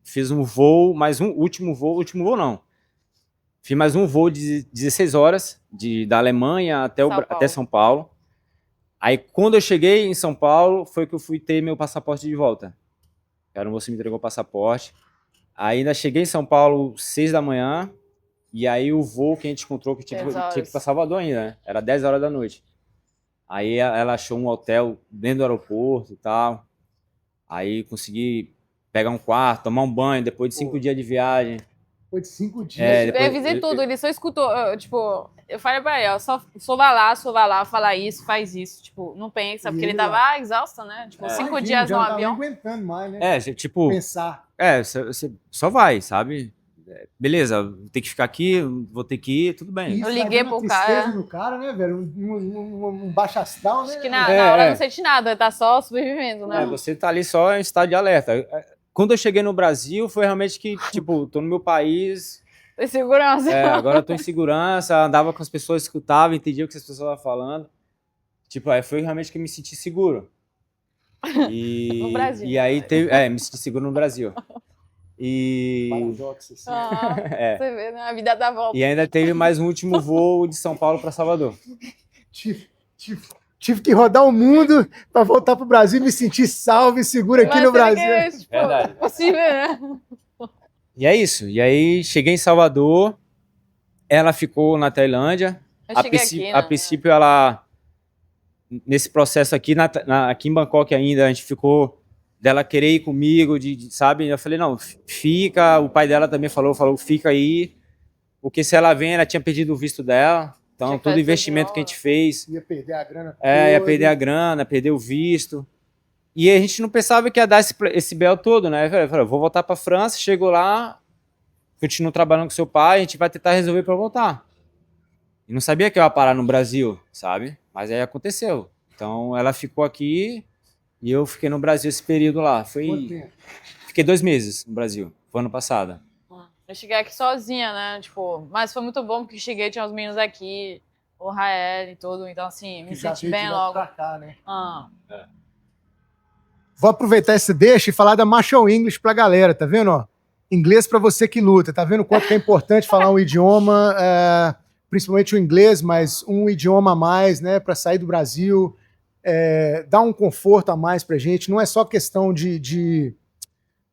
fiz um voo, último voo não. Fiz mais um voo de 16 horas, da Alemanha até São Paulo. Aí, quando eu cheguei em São Paulo, foi que eu fui ter meu passaporte de volta. Você me entregou o passaporte. Aí, ainda cheguei em São Paulo 6 da manhã, e aí o voo que a gente encontrou, que tinha que ir para Salvador ainda, né? Era 10 horas da noite. Aí ela achou um hotel dentro do aeroporto e tal. Aí consegui pegar um quarto, tomar um banho depois de 5 dias de viagem. Foi de 5 dias. Eu avisei tudo, ele só escutou. Eu falei pra ele, ó, só vai lá, fala isso, faz isso. Tipo, não pensa, porque ele tava exausto, né? Tipo, 5 dias no avião. Não aguentando mais, né? Tipo... Pensar. Você só vai, sabe? Beleza, vou ter que ficar aqui, vou ter que ir, tudo bem. Eu liguei pro cara. No cara, né, velho? Um baixo astral, né? Acho que na hora não sente nada, tá só sobrevivendo, né? Você tá ali só em estado de alerta. Quando eu cheguei no Brasil, foi realmente que, tipo, tô no meu país. Tô em segurança. Agora eu tô em segurança, andava com as pessoas, escutava, entendia o que as pessoas estavam falando. Tipo, aí foi realmente que eu me senti seguro. No Brasil. E aí me senti seguro no Brasil. Paradoxo, assim. Você vê, né? A vida dá volta. E ainda teve mais um último voo de São Paulo para Salvador. Tive que rodar o mundo para voltar pro Brasil e me sentir salvo e seguro aqui no Brasil. Verdade. Possível, né? E é isso. E aí cheguei em Salvador, ela ficou na Tailândia. A princípio, ela... Nesse processo aqui, aqui em Bangkok ainda, a gente ficou... dela querer ir comigo, sabe? Eu falei, não, fica. O pai dela também falou, fica aí. Porque se ela vem, ela tinha perdido o visto dela. Então, todo investimento que a gente fez... Ia perder a grana. Ia perder a grana, perder o visto. E a gente não pensava que ia dar esse BO todo, né? Eu falei, vou voltar para a França, chego lá, continuo trabalhando com seu pai, a gente vai tentar resolver para voltar. E não sabia que eu ia parar no Brasil, sabe? Mas aí aconteceu. Então, ela ficou aqui... E eu fiquei no Brasil esse período lá. Quanto tempo? Fiquei 2 meses no Brasil, foi ano passado. Eu cheguei aqui sozinha, né? Tipo, mas foi muito bom porque cheguei, tinha os meninos aqui, o Rael e tudo, então assim, me senti bem logo. Pra cá, né? É. Vou aproveitar esse deixa e falar da Marshall English pra galera, tá vendo? Ó? Inglês pra você que luta, tá vendo o quanto que é importante falar um idioma, principalmente o inglês, mas um idioma a mais, né, pra sair do Brasil, dar um conforto a mais pra gente. Não é só questão de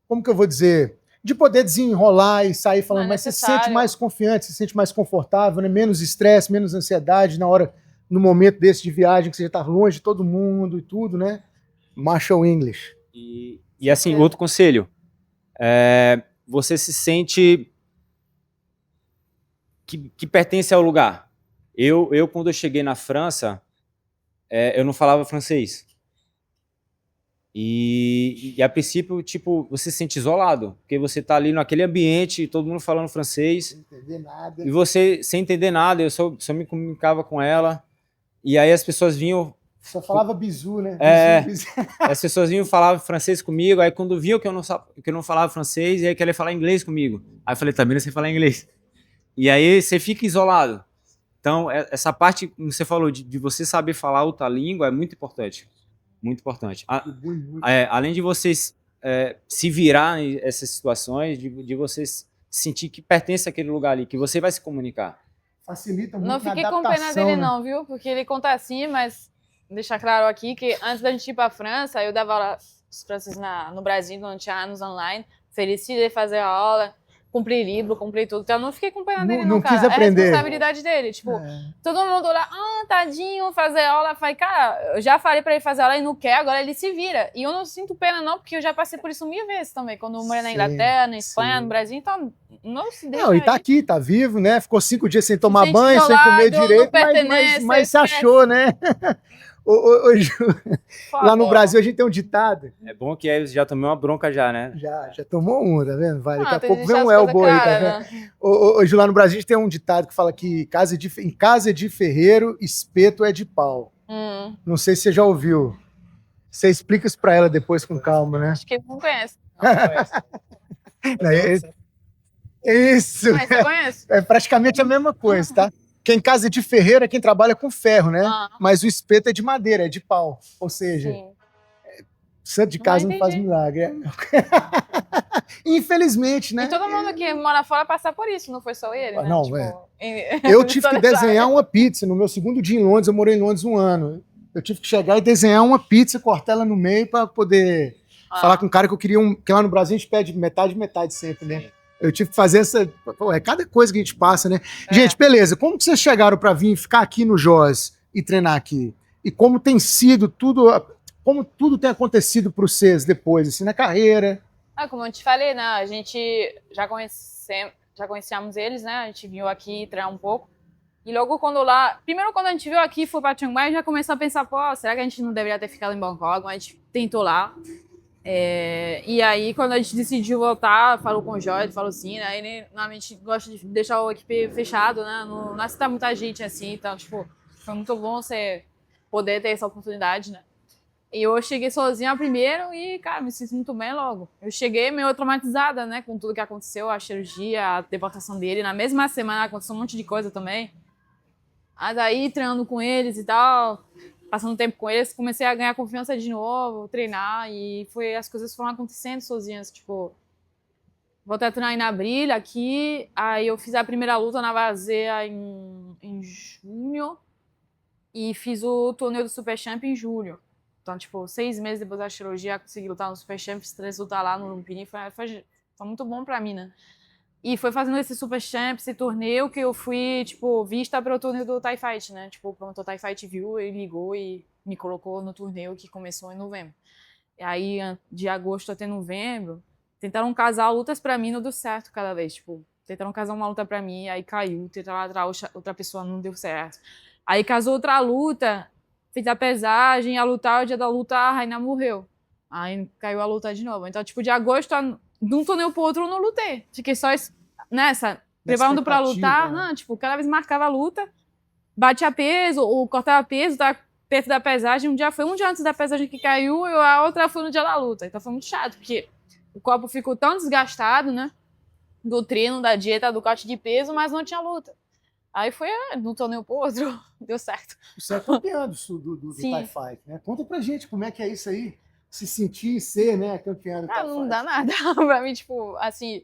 como que eu vou dizer, de poder desenrolar e sair falando, Não é mas você se necessário. sente mais confiante, se sente mais confortável, né? Menos estresse, menos ansiedade no momento desse de viagem, que você já tá longe de todo mundo e tudo, né? Marshall English. E assim, outro conselho, você se sente que pertence ao lugar. Eu quando eu cheguei na França, eu não falava francês. E a princípio, tipo, você se sente isolado, porque você tá ali naquele ambiente, todo mundo falando francês, Sem entender nada. e você sem entender nada, eu só me comunicava com ela, e aí as pessoas vinham, Só falava bizu, né? Bizu. as pessoas vinham falar francês comigo, aí quando viam que eu não falava francês, aí queria falar inglês comigo. Aí eu falei, também não sei falar inglês. E aí você fica isolado. Então, essa parte, como você falou, de você saber falar outra língua é muito importante. Muito importante. Além de vocês se virar nessas situações, de vocês sentir que pertence àquele lugar ali, que você vai se comunicar. Facilita muito Não na fiquei com adaptação, pena dele né? não, viu? Porque ele conta assim, mas deixar claro aqui que antes da gente ir pra França, eu dava aulas francês no Brasil, não tinha anos online, feliz de fazer a aula, cumprir livro, cumprir tudo. Então eu não fiquei com pena dele Não não, cara. quis aprender. É responsabilidade dele. Tipo, todo mundo lá, tadinho, fazer aula. Eu falei, cara, eu já falei pra ele fazer aula e não quer, agora ele se vira. E eu não sinto pena não, porque eu já passei por isso 1000 vezes também, quando eu morei na Sim, Inglaterra, na Espanha, sim. no Brasil, então não se deixa Não, e tá aí. aqui, tá vivo, né? Ficou 5 dias sem tomar sente banho, sem isolado, comer não direito, pertence, mas se esquece. achou, né? Ô, Ju, Por lá no favor. Brasil a gente tem um ditado. É bom que aí você já tomou uma bronca já, né? Já tomou um, tá vendo? Vai, daqui a Tem pouco que vem deixar um as coisas elbow aí, tá claras, vendo? né? Ô, Ju, lá no Brasil a gente tem um ditado que fala que em casa de ferreiro, espeto é de pau. Não sei se você já ouviu. Você explica isso pra ela depois com calma, né? Acho que ele não conhece. Isso! Mas você conhece? É praticamente a mesma coisa, tá? Quem casa de ferreiro é quem trabalha com ferro, né? Mas o espeto é de madeira, é de pau. Ou seja, Sim. santo de casa não faz milagre. Infelizmente, né? E todo mundo que mora fora passa por isso, não foi só ele, né? Não, Tipo, Eu tive que desenhar uma pizza. No meu segundo dia em Londres, eu morei em Londres 1 ano. Eu tive que chegar e desenhar uma pizza, cortar ela no meio para poder falar com o cara que eu queria que lá no Brasil a gente pede metade sempre, né? Eu tive que fazer essa... Pô, cada coisa que a gente passa, né? Gente, beleza. Como que vocês chegaram para vir ficar aqui no Joss e treinar aqui? E como tem sido tudo... Como tudo tem acontecido para vocês depois, assim, na carreira? Como eu te falei, né? A gente já conhecíamos eles, né? A gente veio aqui treinar um pouco. E logo primeiro quando a gente veio aqui, foi para Chiang Mai, já começou a pensar, pô, será que a gente não deveria ter ficado em Bangkok? Mas a gente tentou lá. E aí, quando a gente decidiu voltar, falou com o Jorge, falou assim, né? Ele normalmente gosta de deixar o equipe fechado, né? Não aceita muita gente assim, então, tipo, foi muito bom você poder ter essa oportunidade, né? E eu cheguei sozinha primeiro e, cara, me senti muito bem logo. Eu cheguei meio traumatizada, né? Com tudo que aconteceu, a cirurgia, a deportação dele. Na mesma semana aconteceu um monte de coisa também. Mas aí, treinando com eles e tal, passando tempo com eles, comecei a ganhar confiança de novo, treinar. E as coisas foram acontecendo sozinhas. Tipo, voltei a treinar em abril aqui. Aí eu fiz a primeira luta na Vazia em junho. E fiz o torneio do Super Champ em julho. Então, tipo, 6 meses depois da cirurgia, consegui lutar no Super Champs, 3 lutar lá no Lumpini, foi muito bom pra mim, né? E foi fazendo esse Super Champs, esse torneio, que eu fui, tipo, vista pro torneio do Thai Fight, né? Tipo, o promotor Thai Fight viu, ele ligou e me colocou no torneio que começou em novembro. E aí, de agosto até novembro, tentaram casar lutas pra mim, não deu certo cada vez, tipo, tentaram casar uma luta pra mim, aí caiu, tentaram outra pessoa, não deu certo. Aí casou outra luta, fiz a pesagem, a lutar, o dia da luta, a Raina morreu. Aí caiu a luta de novo. Então, tipo, de agosto, de um torneio pro outro, eu não lutei. Fiquei só nessa, preparando pra lutar. Não, tipo, cada vez marcava a luta, batia peso, ou cortava peso, tá? perto da pesagem, um dia antes da pesagem que caiu, e a outra foi no dia da luta. Então foi muito chato, porque o corpo ficou tão desgastado, né? Do treino, da dieta, do corte de peso, mas não tinha luta. Aí foi, não tô nem pro outro, deu certo. Você é campeã do Thai Fight, né? Conta pra gente como é que é isso aí, se sentir e ser, né, campeã do Thai Fight. Não dá nada. Pra mim, tipo, assim,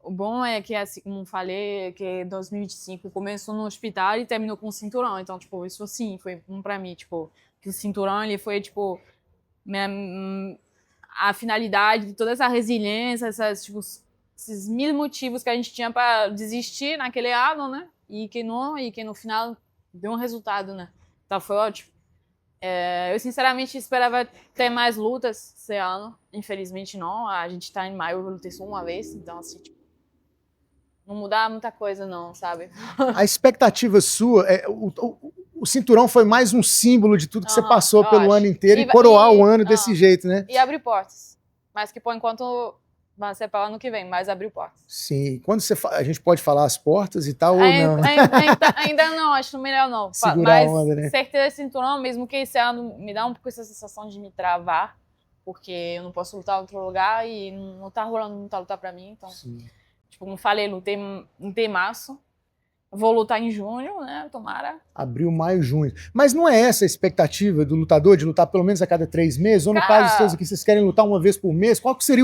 o bom é que, assim, como falei, que 2025 começou no hospital e terminou com o cinturão. Então, tipo, isso sim, foi bom pra mim, tipo, que o cinturão, ele foi, tipo, a finalidade de toda essa resiliência, esses mil motivos que a gente tinha pra desistir naquele ano, né? E que no final deu um resultado, né? Então foi ótimo. Eu sinceramente esperava ter mais lutas esse ano. Infelizmente não. A gente tá em maio, eu lutei só uma vez, então assim, tipo, não mudar muita coisa não, sabe? A expectativa sua, o cinturão foi mais um símbolo de tudo que você passou pelo ano inteiro e coroar o ano desse jeito, né? E abrir portas. Mas que por enquanto vai ser para o ano que vem, mas abriu portas. Sim. Quando a gente pode falar as portas e tal, ou não? Ainda não, acho melhor não. Segurar mas a onda, né? certeza esse cinturão, mesmo que esse ano me dá um pouco essa sensação de me travar, porque eu não posso lutar em outro lugar e não tá rolando muita luta pra mim. Então, tipo, como falei, lutei em março. Vou lutar em junho, né? Tomara. Abril, maio, junho. Mas não é essa a expectativa do lutador, de lutar pelo menos a cada 3 meses? Ou no caso de vocês aqui, vocês querem lutar uma vez por mês? Qual que seria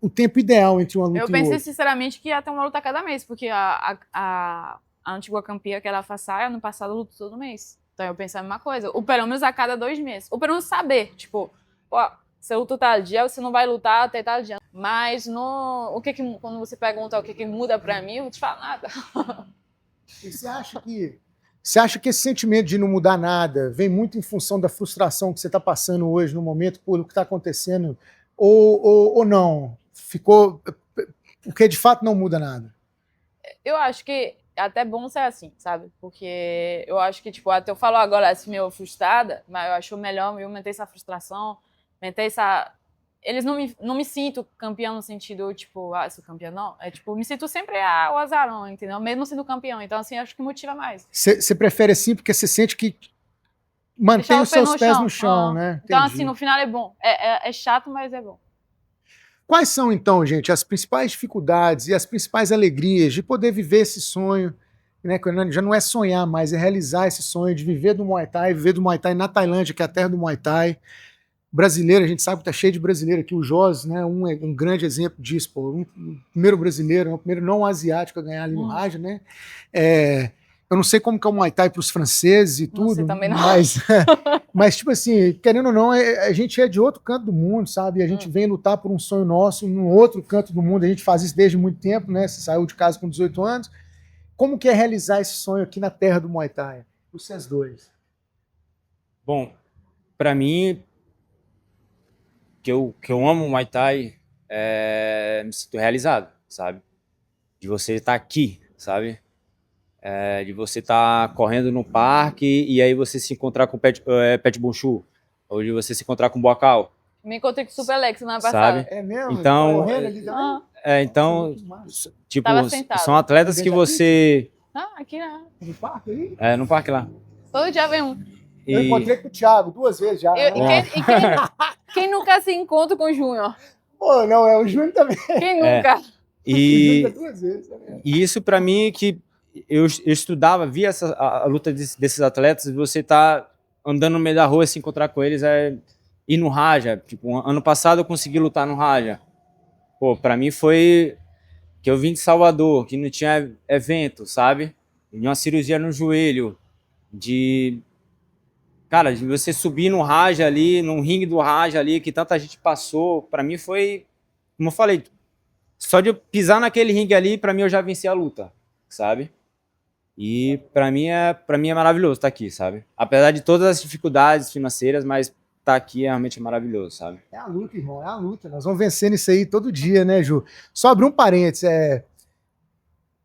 o tempo ideal entre uma luta e outra? Eu pensei sinceramente que ia ter uma luta a cada mês, porque a antiga campeã, que era a Fassai, ano passado lutou todo mês. Então eu pensei a mesma coisa. Ou pelo menos a cada 2 meses. Ou pelo menos saber, tipo, você luta tal dia, você não vai lutar até tal dia. Mas quando você pergunta o que muda pra mim, eu não te falo nada. E você acha que esse sentimento de não mudar nada vem muito em função da frustração que você está passando hoje no momento por o que está acontecendo? Ou não? Ficou... Porque de fato não muda nada? Eu acho que é até bom ser assim, sabe? Porque eu acho que, tipo, até eu falo agora assim, meio frustrada, mas eu acho melhor eu manter essa frustração, eles não me sinto campeão no sentido, tipo, sou campeão, não. É tipo, me sinto sempre o azarão, entendeu? Mesmo sendo campeão. Então, assim, acho que motiva mais. Você prefere assim porque você sente que mantém os seus pés no chão, né? Então, assim, no final é bom. É chato, mas é bom. Quais são, então, gente, as principais dificuldades e as principais alegrias de poder viver esse sonho, né? Já não é sonhar mais, é realizar esse sonho de viver do Muay Thai, viver do Muay Thai na Tailândia, que é a terra do Muay Thai. Brasileiro, a gente sabe que tá cheio de brasileiro aqui, o Jos, né, um grande exemplo disso, pô, um primeiro brasileiro, um primeiro não asiático a ganhar ali no Raja, né, eu não sei como que é o Muay Thai para os franceses e tudo, sei também não. mas tipo assim, querendo ou não, a gente é de outro canto do mundo, sabe, a gente vem lutar por um sonho nosso num outro canto do mundo, a gente faz isso desde muito tempo, né, você saiu de casa com 18 anos, como que é realizar esse sonho aqui na terra do Muay Thai, vocês dois? Bom, para mim, que eu amo Muay Thai, me sinto realizado, sabe? De você estar aqui, sabe? De você estar correndo no parque e aí você se encontrar com o Pet Bonchu, ou de você se encontrar com o Bocal. Me encontrei com o Super Alex semana passada. É mesmo? Então, correndo ali também? Então, tipo, são atletas que Veja você... Aqui não. No parque aí? No parque lá. Todo dia vem um. Eu encontrei com o Thiago 2 vezes já. Quem nunca se encontra com o Júnior? Pô, não, o Júnior também. Quem nunca? E 2 vezes também. E isso para mim que eu estudava, via a luta desses atletas, você tá andando no meio da rua, se encontrar com eles, ir no Raja. Tipo, ano passado eu consegui lutar no Raja. Pô, para mim foi que eu vim de Salvador, que não tinha evento, sabe? De uma cirurgia no joelho, Cara, de você subir no Raja ali, num ringue do Raja ali, que tanta gente passou, pra mim foi, como eu falei, só de eu pisar naquele ringue ali, pra mim eu já venci a luta, sabe? E pra mim é maravilhoso estar aqui, sabe? Apesar de todas as dificuldades financeiras, mas estar aqui é realmente maravilhoso, sabe? É a luta, irmão, é a luta. Nós vamos vencendo isso aí todo dia, né, Ju? Só abrir um parênteses,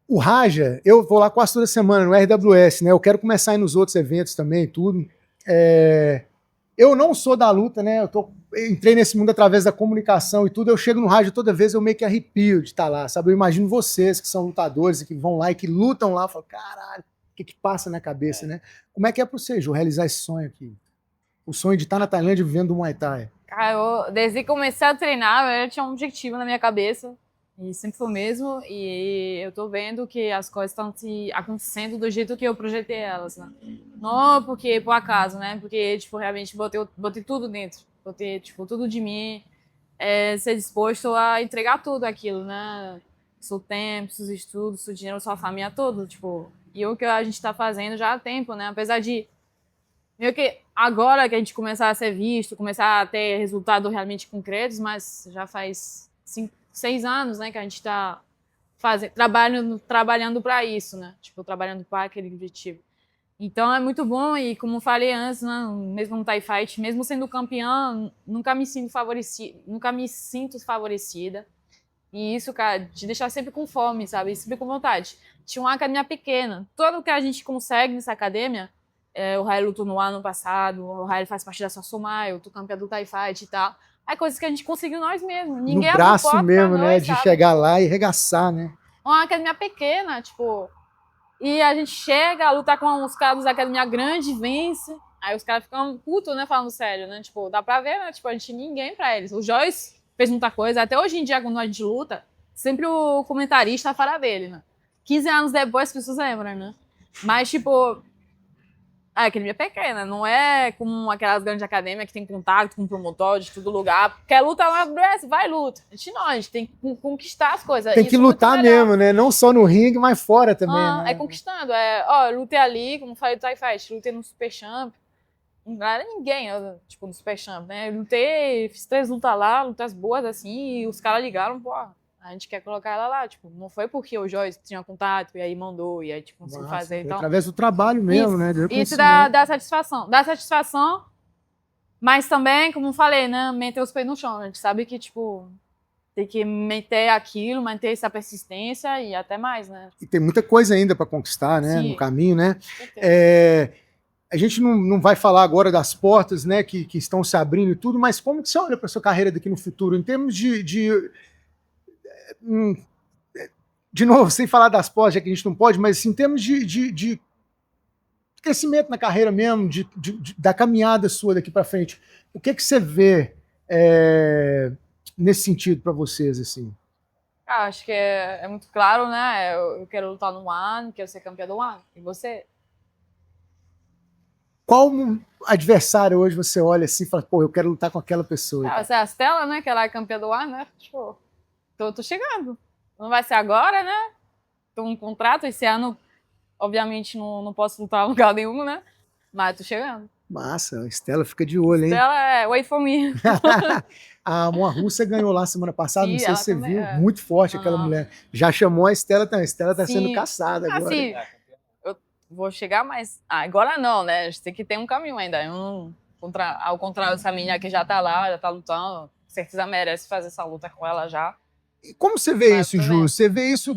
o Raja, eu vou lá quase toda semana no RWS, né? Eu quero começar a ir nos outros eventos também, tudo. Eu não sou da luta, né? Eu entrei nesse mundo através da comunicação e tudo. Eu chego no rádio toda vez, eu meio que arrepio de estar lá, sabe? Eu imagino vocês que são lutadores e que vão lá e que lutam lá. Eu falo, caralho, que passa na cabeça, né? Como é que é para você, Ju, realizar esse sonho aqui? O sonho de estar na Tailândia vivendo do Muay Thai. Cara, desde que comecei a treinar, eu tinha um objetivo na minha cabeça. E sempre foi o mesmo. E eu tô vendo que as coisas estão acontecendo do jeito que eu projetei elas, né? Não porque por acaso, né? Porque, tipo, realmente botei tudo dentro. Botei, tipo, tudo de mim. Ser disposto a entregar tudo aquilo, né? Seu tempo, seus estudos, seu dinheiro, sua família, tudo, tipo. E o que a gente tá fazendo já há tempo, né? Apesar de meio que agora que a gente começar a ser visto, começar a ter resultados realmente concretos, mas já faz 6 anos, né, que a gente está trabalhando para isso, né? Tipo, trabalhando para aquele objetivo. Então é muito bom e como falei antes, né, mesmo no Thai Fight, mesmo sendo campeã, nunca me sinto favorecida. E isso, cara, te deixar sempre com fome, sabe? Sempre com vontade. Tinha uma academia pequena. Tudo que a gente consegue nessa academia, o Rael lutou no ano passado, o Rael faz parte da Sosomai, eu tô campeã do Thai Fight e tal. É coisas que a gente conseguiu nós mesmos. Ninguém no braço abriu mesmo, pra né? nós, De sabe? chegar lá e regaçar, né? Uma academia pequena, tipo. E a gente chega a lutar com uns caras da academia grande, vence. Aí os caras ficam putos, né? Falando sério, né? Tipo, dá pra ver, né? Tipo, a gente ninguém pra eles. O Joyce fez muita coisa. Até hoje em dia, quando a gente luta, sempre o comentarista fala dele, né? 15 anos depois, as pessoas lembram, né? Mas, tipo. A academia é pequena, não é como aquelas grandes academias que tem contato com o promotor de todo lugar. Quer lutar lá no Brasil? Vai, luta. A gente não, a gente tem que conquistar as coisas. Tem que Isso é muito lutar melhor. mesmo, né? Não só no ringue, mas fora também, né? É conquistando. Eu lutei ali, como falei do Thai Fight, lutei no Super Champ. Não era ninguém, tipo, no Super Champ, né? Eu lutei, fiz 3 lutas lá, lutas boas, assim, e os caras ligaram, pô, a gente quer colocar ela lá. Tipo, não foi porque o Joyce tinha contato e aí mandou, e aí, tipo, conseguiu fazer. Então, através do trabalho mesmo, isso, né? Isso dá satisfação. Dá satisfação, mas também, como eu falei, né? Meter os pés no chão. A gente sabe que, tipo, tem que meter aquilo, manter essa persistência e até mais, né? E tem muita coisa ainda para conquistar, né? Sim. No caminho, né? A gente não vai falar agora das portas, né? Que estão se abrindo e tudo, mas como que você olha para sua carreira daqui no futuro? Em termos de novo, sem falar das portas, já que a gente não pode, mas assim, em termos de crescimento na carreira mesmo, da caminhada sua daqui para frente, o que você vê nesse sentido para vocês, assim? Acho que é muito claro, né? Eu quero lutar no One, quero ser campeã do One. E você? Qual adversário hoje você olha assim e fala, pô, eu quero lutar com aquela pessoa? Você é a Stella, né? Que ela é campeã do One, né? Tipo, tô chegando. Não vai ser agora, né? Tô um contrato esse ano. Obviamente não posso lutar em lugar nenhum, né? Mas tô chegando. Massa, a Stella fica de olho, hein? Stella wait for me. A Moa Russa ganhou lá semana passada, Sim, não sei se você também, viu, muito forte aquela mulher. Já chamou a Stella também, a Stella tá sendo caçada agora. Assim, eu vou chegar, mas agora não, né? A gente tem que ter um caminho ainda. Ao contrário dessa menina que já tá lá, já tá lutando, com certeza merece fazer essa luta com ela já. E como você vê isso, Ju? Você vê isso,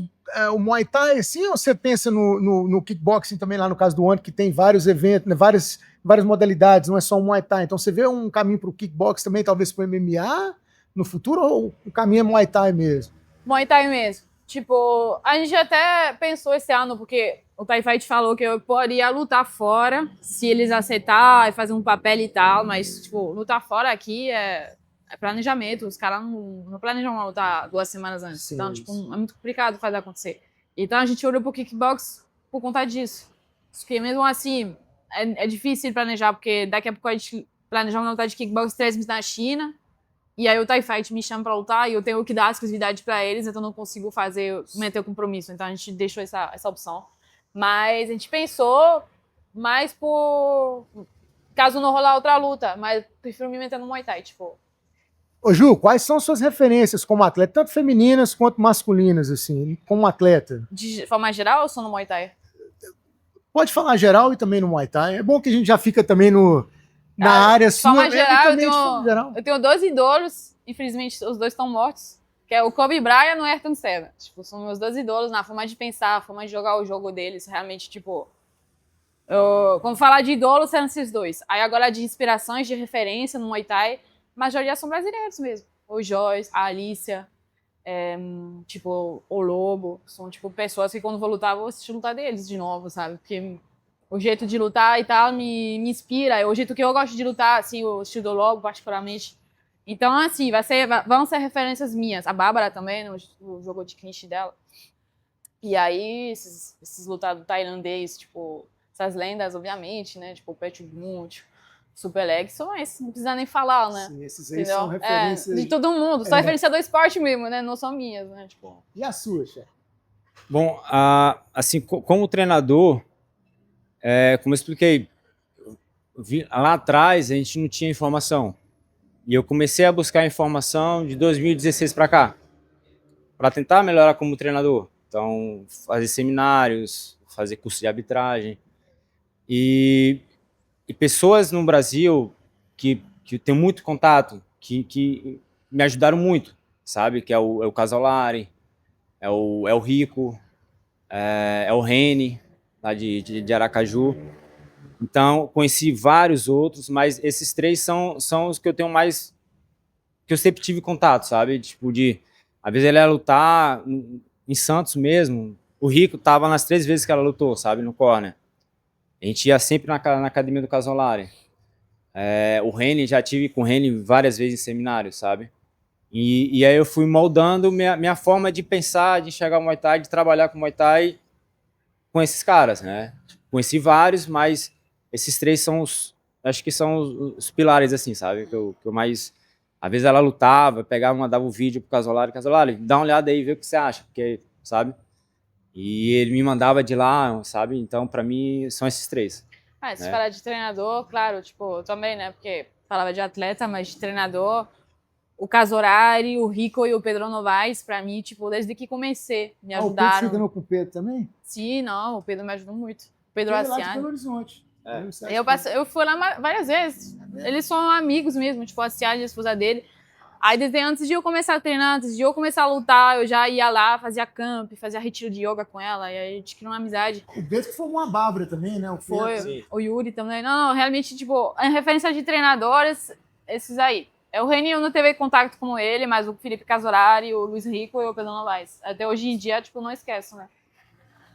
o Muay Thai assim, ou você pensa no kickboxing também, lá no caso do One, que tem vários eventos, né, várias modalidades, não é só o Muay Thai. Então você vê um caminho para o kickboxing também, talvez para o MMA no futuro, ou o caminho é Muay Thai mesmo? Muay Thai mesmo. Tipo, a gente até pensou esse ano, porque o Thai Fight falou que eu poderia lutar fora, se eles aceitarem, fazer um papel e tal, mas, tipo, lutar fora aqui é planejamento, os caras não planejam uma luta 2 semanas antes. Sim, então, tipo, é muito complicado fazer acontecer. Então a gente olhou pro kickbox por conta disso. Porque mesmo assim, é difícil planejar, porque daqui a pouco a gente planejar uma luta de kickbox 3 meses na China, e aí o Thai Fight me chama pra lutar e eu tenho que dar exclusividade pra eles, então não consigo meter o compromisso. Então a gente deixou essa opção. Mas a gente pensou mais por caso não rolar outra luta, mas prefiro me meter no Muay Thai, tipo. Ô Ju, quais são suas referências como atleta, tanto femininas quanto masculinas, assim, como atleta? De forma geral ou só no Muay Thai? Pode falar geral e também no Muay Thai. É bom que a gente já fica também na área sua. De forma geral, eu tenho 2 ídolos, infelizmente os 2 estão mortos, que é o Kobe Bryant e o Ayrton Senna. Tipo, são meus 2 ídolos na forma de pensar, na forma de jogar o jogo deles, realmente, tipo. Como falar de ídolos, são esses 2. Aí agora de inspirações, de referência no Muay Thai, a maioria são brasileiros mesmo. O Joyce, a Alicia, tipo, o Lobo, são, tipo, pessoas que quando vou lutar, vou assistir lutar deles de novo, sabe? Porque o jeito de lutar e tal me inspira, é o jeito que eu gosto de lutar, assim, o estilo do Lobo, particularmente. Então, assim, vão ser referências minhas. A Bárbara também, no jogo de clinch dela. E aí, esses lutadores tailandês, tipo, essas lendas, obviamente, né? Tipo, o Pet Boot, Super Leg, são esses, não precisa nem falar, né? Sim, esses aí Entendeu? são referências. De todo mundo, são referência do esporte mesmo, né? Não são minhas, né? Tipo... E a sua, chefe? Bom, assim, como treinador, como eu expliquei, lá atrás a gente não tinha informação. E eu comecei a buscar informação de 2016 para cá, para tentar melhorar como treinador. Então, fazer seminários, fazer curso de arbitragem. E pessoas no Brasil que tem muito contato, que me ajudaram muito, sabe? Que é o Casolari, é o Rico, é o Reni, lá de Aracaju. Então, conheci vários outros, mas esses três são os que eu tenho mais, que eu sempre tive contato, sabe? Tipo, às vezes ele ia lutar em Santos mesmo, o Rico tava nas 3 vezes que ela lutou, sabe? No corner. A gente ia sempre na academia do Casolari. O Reni, já tive com o Reni várias vezes em seminários, sabe? E aí eu fui moldando minha forma de pensar, de enxergar o Muay Thai, de trabalhar com o Muay Thai com esses caras, né? Conheci vários, mas esses três acho que são os pilares, assim, sabe? Que eu mais... Às vezes ela lutava, pegava, mandava um vídeo pro Casolari, dá uma olhada aí, vê o que você acha, porque, sabe? E ele me mandava de lá, sabe? Então, pra mim, são esses três. Se falar de treinador, claro, tipo, também, né? Porque falava de atleta, mas de treinador, o Casorari, o Rico e o Pedro Novaes, pra mim, tipo, desde que comecei, me ajudaram. O Pedro treinou com o Pedro também? Sim, não, o Pedro me ajudou muito. O Pedro Ele é lá de Aciani. Belo Horizonte. Eu fui lá várias vezes. Eles são amigos mesmo, tipo, a Aciani, a esposa dele. Aí, desde antes de eu começar a treinar, antes de eu começar a lutar, eu já ia lá, fazia camp, fazia retiro de yoga com ela, e aí a gente criou uma amizade. O Pedro que formou a Bárbara também, né? Foi, o Yuri também. Não, realmente, tipo, em referência de treinadores, esses aí. O Reni, eu não teve contato com ele, mas o Felipe Casorari, o Luiz Rico e o Pedro Novaes. Até hoje em dia, tipo, não esqueço, né?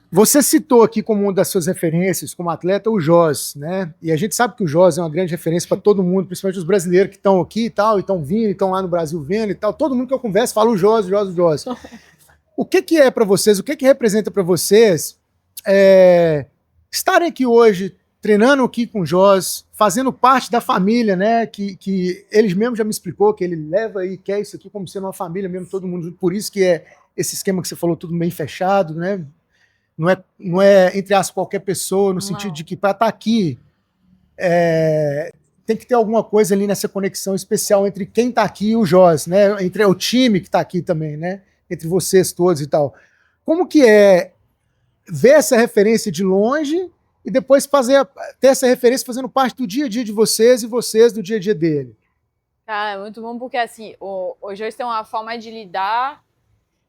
Você citou aqui como uma das suas referências como atleta o Jos, né? E a gente sabe que o Jos é uma grande referência para todo mundo, principalmente os brasileiros que estão aqui e tal, e estão vindo, estão lá no Brasil vendo e tal. Todo mundo que eu converso fala o Jos. O que é para vocês, o que representa para vocês estarem aqui hoje, treinando aqui com o Jos, fazendo parte da família, né? Que eles mesmo já me explicou que ele leva e quer isso aqui como sendo uma família mesmo, todo mundo junto. Por isso que é esse esquema que você falou, tudo bem fechado, né? Não é entre aspas, qualquer pessoa, no sentido de que para estar aqui tem que ter alguma coisa ali nessa conexão especial entre quem está aqui e o Jos, né? Entre o time que está aqui também, né? Entre vocês todos e tal. Como que é ver essa referência de longe e depois ter essa referência fazendo parte do dia a dia de vocês e vocês do dia a dia dele? É muito bom porque, assim, o Jos tem uma forma de lidar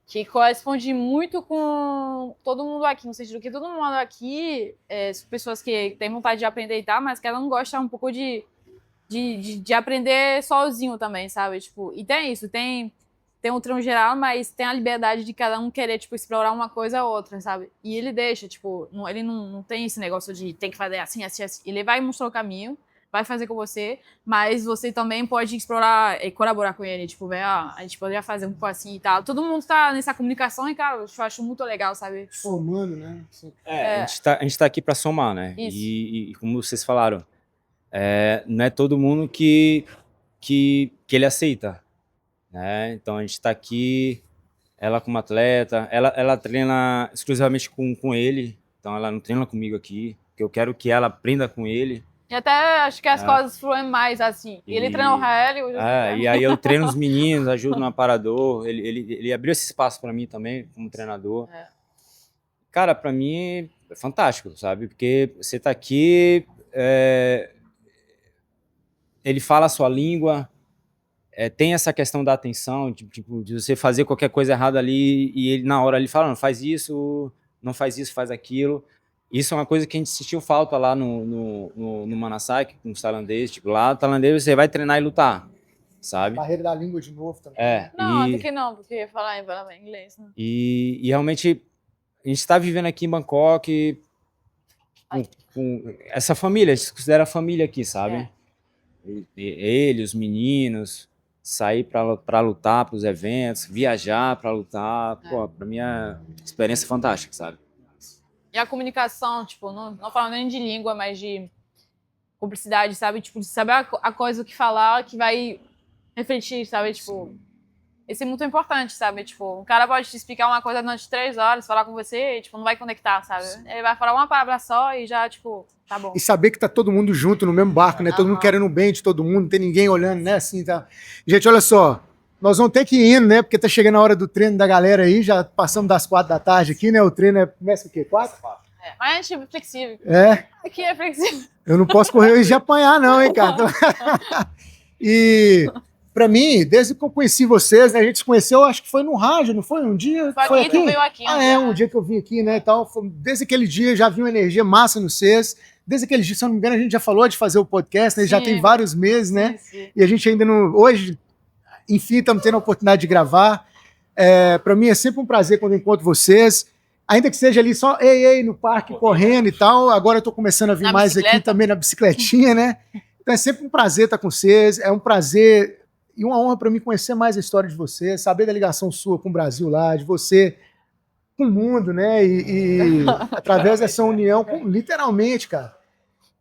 que corresponde muito com todo mundo aqui, no sentido que todo mundo aqui são pessoas que têm vontade de aprender e tal, mas que ela não gosta um pouco de aprender sozinho também, sabe? Tipo, e tem isso, tem um treino geral, mas tem a liberdade de cada um querer, tipo, explorar uma coisa ou outra, sabe? E ele deixa, tipo, ele não tem esse negócio de tem que fazer assim, assim, assim. Ele vai mostrar o caminho, vai fazer com você, mas você também pode explorar e colaborar com ele, tipo, a gente poderia fazer um pouco assim e tal. Todo mundo tá nessa comunicação e, cara, eu acho muito legal, sabe? Tipo, somando, né? A gente tá aqui para somar, né? E como vocês falaram, não é todo mundo que ele aceita, né? Então a gente tá aqui, ela como atleta, ela treina exclusivamente com ele, então ela não treina comigo aqui, porque eu quero que ela aprenda com ele. E até acho que as coisas fluem mais assim. Ele treina o Rael e aí eu treino os meninos, ajudo no aparador. Ele abriu esse espaço para mim também, como treinador. Cara, para mim é fantástico, sabe? Porque você tá aqui, ele fala a sua língua, tem essa questão da atenção, tipo, de você fazer qualquer coisa errada ali e ele na hora ele fala, não faz isso, faz aquilo. Isso é uma coisa que a gente sentiu falta lá no Manasaki, com os tailandeses. Tipo, lá no tailandês você vai treinar e lutar. sabe? Barreira da língua de novo também. Não, até que não, porque ia falar em inglês, né? E realmente a gente está vivendo aqui em Bangkok com essa família, a gente se considera família aqui, sabe? Ele, os meninos, sair para lutar para os eventos, viajar para lutar, pô, para mim é uma experiência fantástica, sabe? E a comunicação, tipo, não falando nem de língua, mas de cumplicidade, sabe? Tipo, de saber a coisa que falar que vai refletir, sabe? Tipo, isso é muito importante, sabe? Tipo, um cara pode te explicar uma coisa durante 3 horas, falar com você e, tipo, não vai conectar, sabe? Ele vai falar uma palavra só e já, tipo, tá bom. E saber que tá todo mundo junto no mesmo barco, né? Todo mundo querendo o bem de todo mundo, não tem ninguém olhando, né? Assim, tá. Gente, olha só, nós vamos ter que ir indo, né? Porque tá chegando a hora do treino da galera aí, já passamos das 4 da tarde aqui, né? O treino começa o quê? 4? Mas a gente é flexível. Aqui é flexível. Eu não posso correr hoje de apanhar, não, hein, cara? E pra mim, desde que eu conheci vocês, né, a gente se conheceu, acho que foi no rádio, não foi? Um dia? Foi aqui? Tu veio aqui. Um dia que eu vim aqui, né, tal. Desde aquele dia já vi uma energia massa no vocês. Desde aquele dia, se eu não me engano, a gente já falou de fazer o podcast, né? Já tem vários meses, né? Sim. E a gente ainda não... Hoje, enfim, estamos tendo a oportunidade de gravar. Pra mim é sempre um prazer quando eu encontro vocês. Ainda que seja ali só no parque, correndo e tal. Agora eu tô começando a vir mais aqui também na bicicletinha, né? Então é sempre um prazer estar com vocês. É um prazer e uma honra para mim conhecer mais a história de vocês, saber da ligação sua com o Brasil lá, de você com o mundo, né? E através dessa união, literalmente, cara.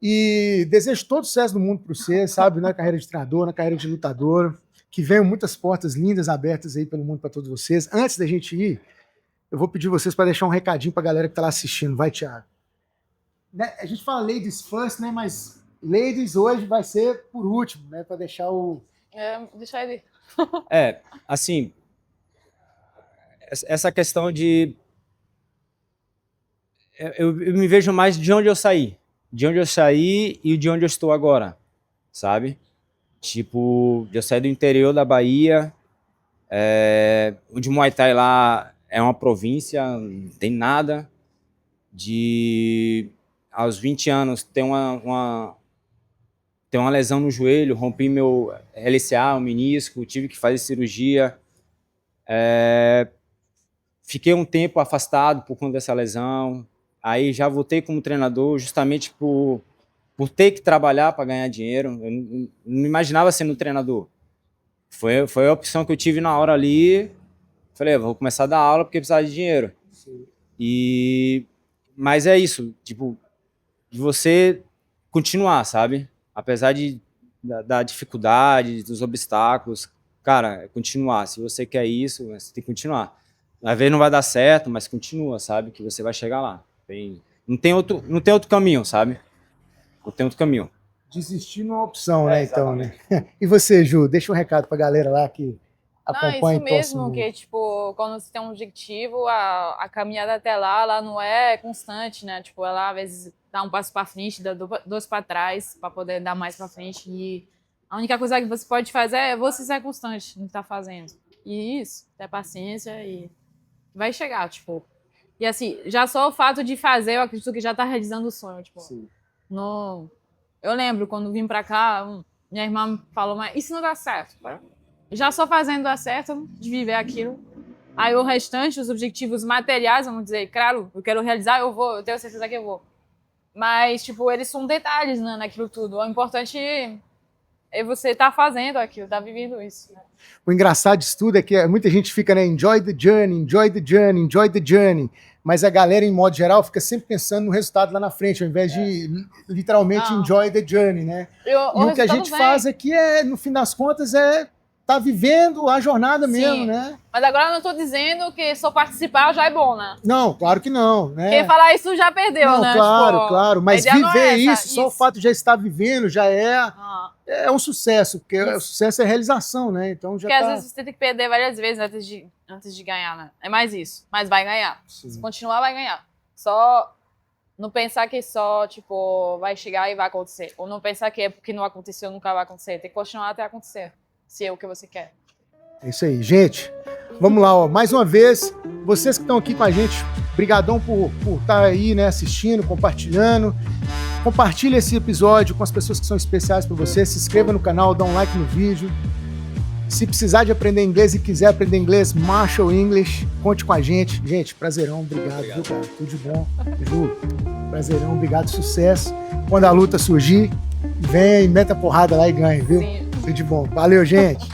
E desejo todo o sucesso do mundo para você, sabe? Na carreira de treinador, na carreira de lutador. Que venham muitas portas lindas abertas aí pelo mundo para todos vocês. Antes da gente ir, eu vou pedir vocês para deixar um recadinho para a galera que está lá assistindo. Vai, Thiago. Né? A gente fala ladies first, né? Mas ladies hoje vai ser por último, né? Para deixar o... deixa ele. Assim, essa questão de... Eu me vejo mais de onde eu saí. De onde eu saí e de onde eu estou agora, sabe? Tipo, eu saí do interior da Bahia, onde o Muay Thai lá é uma província, não tem nada. Aos 20 anos, tem uma lesão no joelho, rompi meu LCA, o menisco, tive que fazer cirurgia. Fiquei um tempo afastado por conta dessa lesão. Aí já voltei como treinador justamente por ter que trabalhar para ganhar dinheiro. Eu não imaginava sendo treinador. Foi a opção que eu tive na hora ali. Falei, vou começar a dar aula porque precisava de dinheiro. Mas é isso, tipo, de você continuar, sabe? Apesar da dificuldade, dos obstáculos, cara, é continuar. Se você quer isso, você tem que continuar. Às vezes não vai dar certo, mas continua, sabe? Que você vai chegar lá. Não tem outro caminho, sabe? Não tem outro caminho. Desistir não é uma opção, né? Então, né? E você, Ju, deixa um recado pra galera lá que acompanha. Não, isso mesmo, que tipo, quando você tem um objetivo, a caminhada até lá, ela não é constante, né? Tipo, ela às vezes dá um passo pra frente, dá 2 pra trás, pra poder dar mais pra frente. E a única coisa que você pode fazer é você ser constante no que tá fazendo. E isso, ter paciência e vai chegar, tipo. E assim, já só o fato de fazer, eu acredito que já tá realizando o sonho, tipo. Sim. Eu lembro, quando vim pra cá, minha irmã me falou, mas e se não dá certo? Já só fazendo dar certo, de viver aquilo. Aí o restante, os objetivos materiais, vamos dizer, claro, eu quero realizar, eu vou, eu tenho certeza que eu vou. Mas, tipo, eles são detalhes, né, naquilo tudo. O importante é você estar fazendo aquilo, estar vivendo isso. Né? O engraçado disso tudo é que muita gente fica, né, enjoy the journey, enjoy the journey, enjoy the journey. Mas a galera, em modo geral, fica sempre pensando no resultado lá na frente, ao invés de literalmente enjoy the journey, né? E o que a gente faz aqui no fim das contas, tá vivendo a jornada mesmo, né? Mas agora eu não tô dizendo que só participar já é bom, né? Não, claro que não, né? Quem falar isso já perdeu, não, né? Claro, tipo, claro. Mas viver isso, só o fato de já estar vivendo, já é um sucesso, porque o sucesso é realização, né? Então já porque às vezes você tem que perder várias vezes antes de ganhar, né? É mais isso. Mas vai ganhar. Sim. Se continuar, vai ganhar. Só não pensar que só, tipo, vai chegar e vai acontecer. Ou não pensar que é porque não aconteceu, nunca vai acontecer. Tem que continuar até acontecer. Se é o que você quer. É isso aí, gente. Vamos lá, ó. Mais uma vez, vocês que estão aqui com a gente, brigadão por estar aí, né, assistindo, compartilhando. Compartilhe esse episódio com as pessoas que são especiais para você. Se inscreva no canal, dá um like no vídeo. Se precisar de aprender inglês e quiser aprender inglês, Marshall English, conte com a gente. Gente, prazerão, obrigado. Viu, cara? Tudo de bom. Ju, prazerão, obrigado, sucesso. Quando a luta surgir, venha e meta a porrada lá e ganhe, viu? Sim. Tudo de bom. Valeu, gente.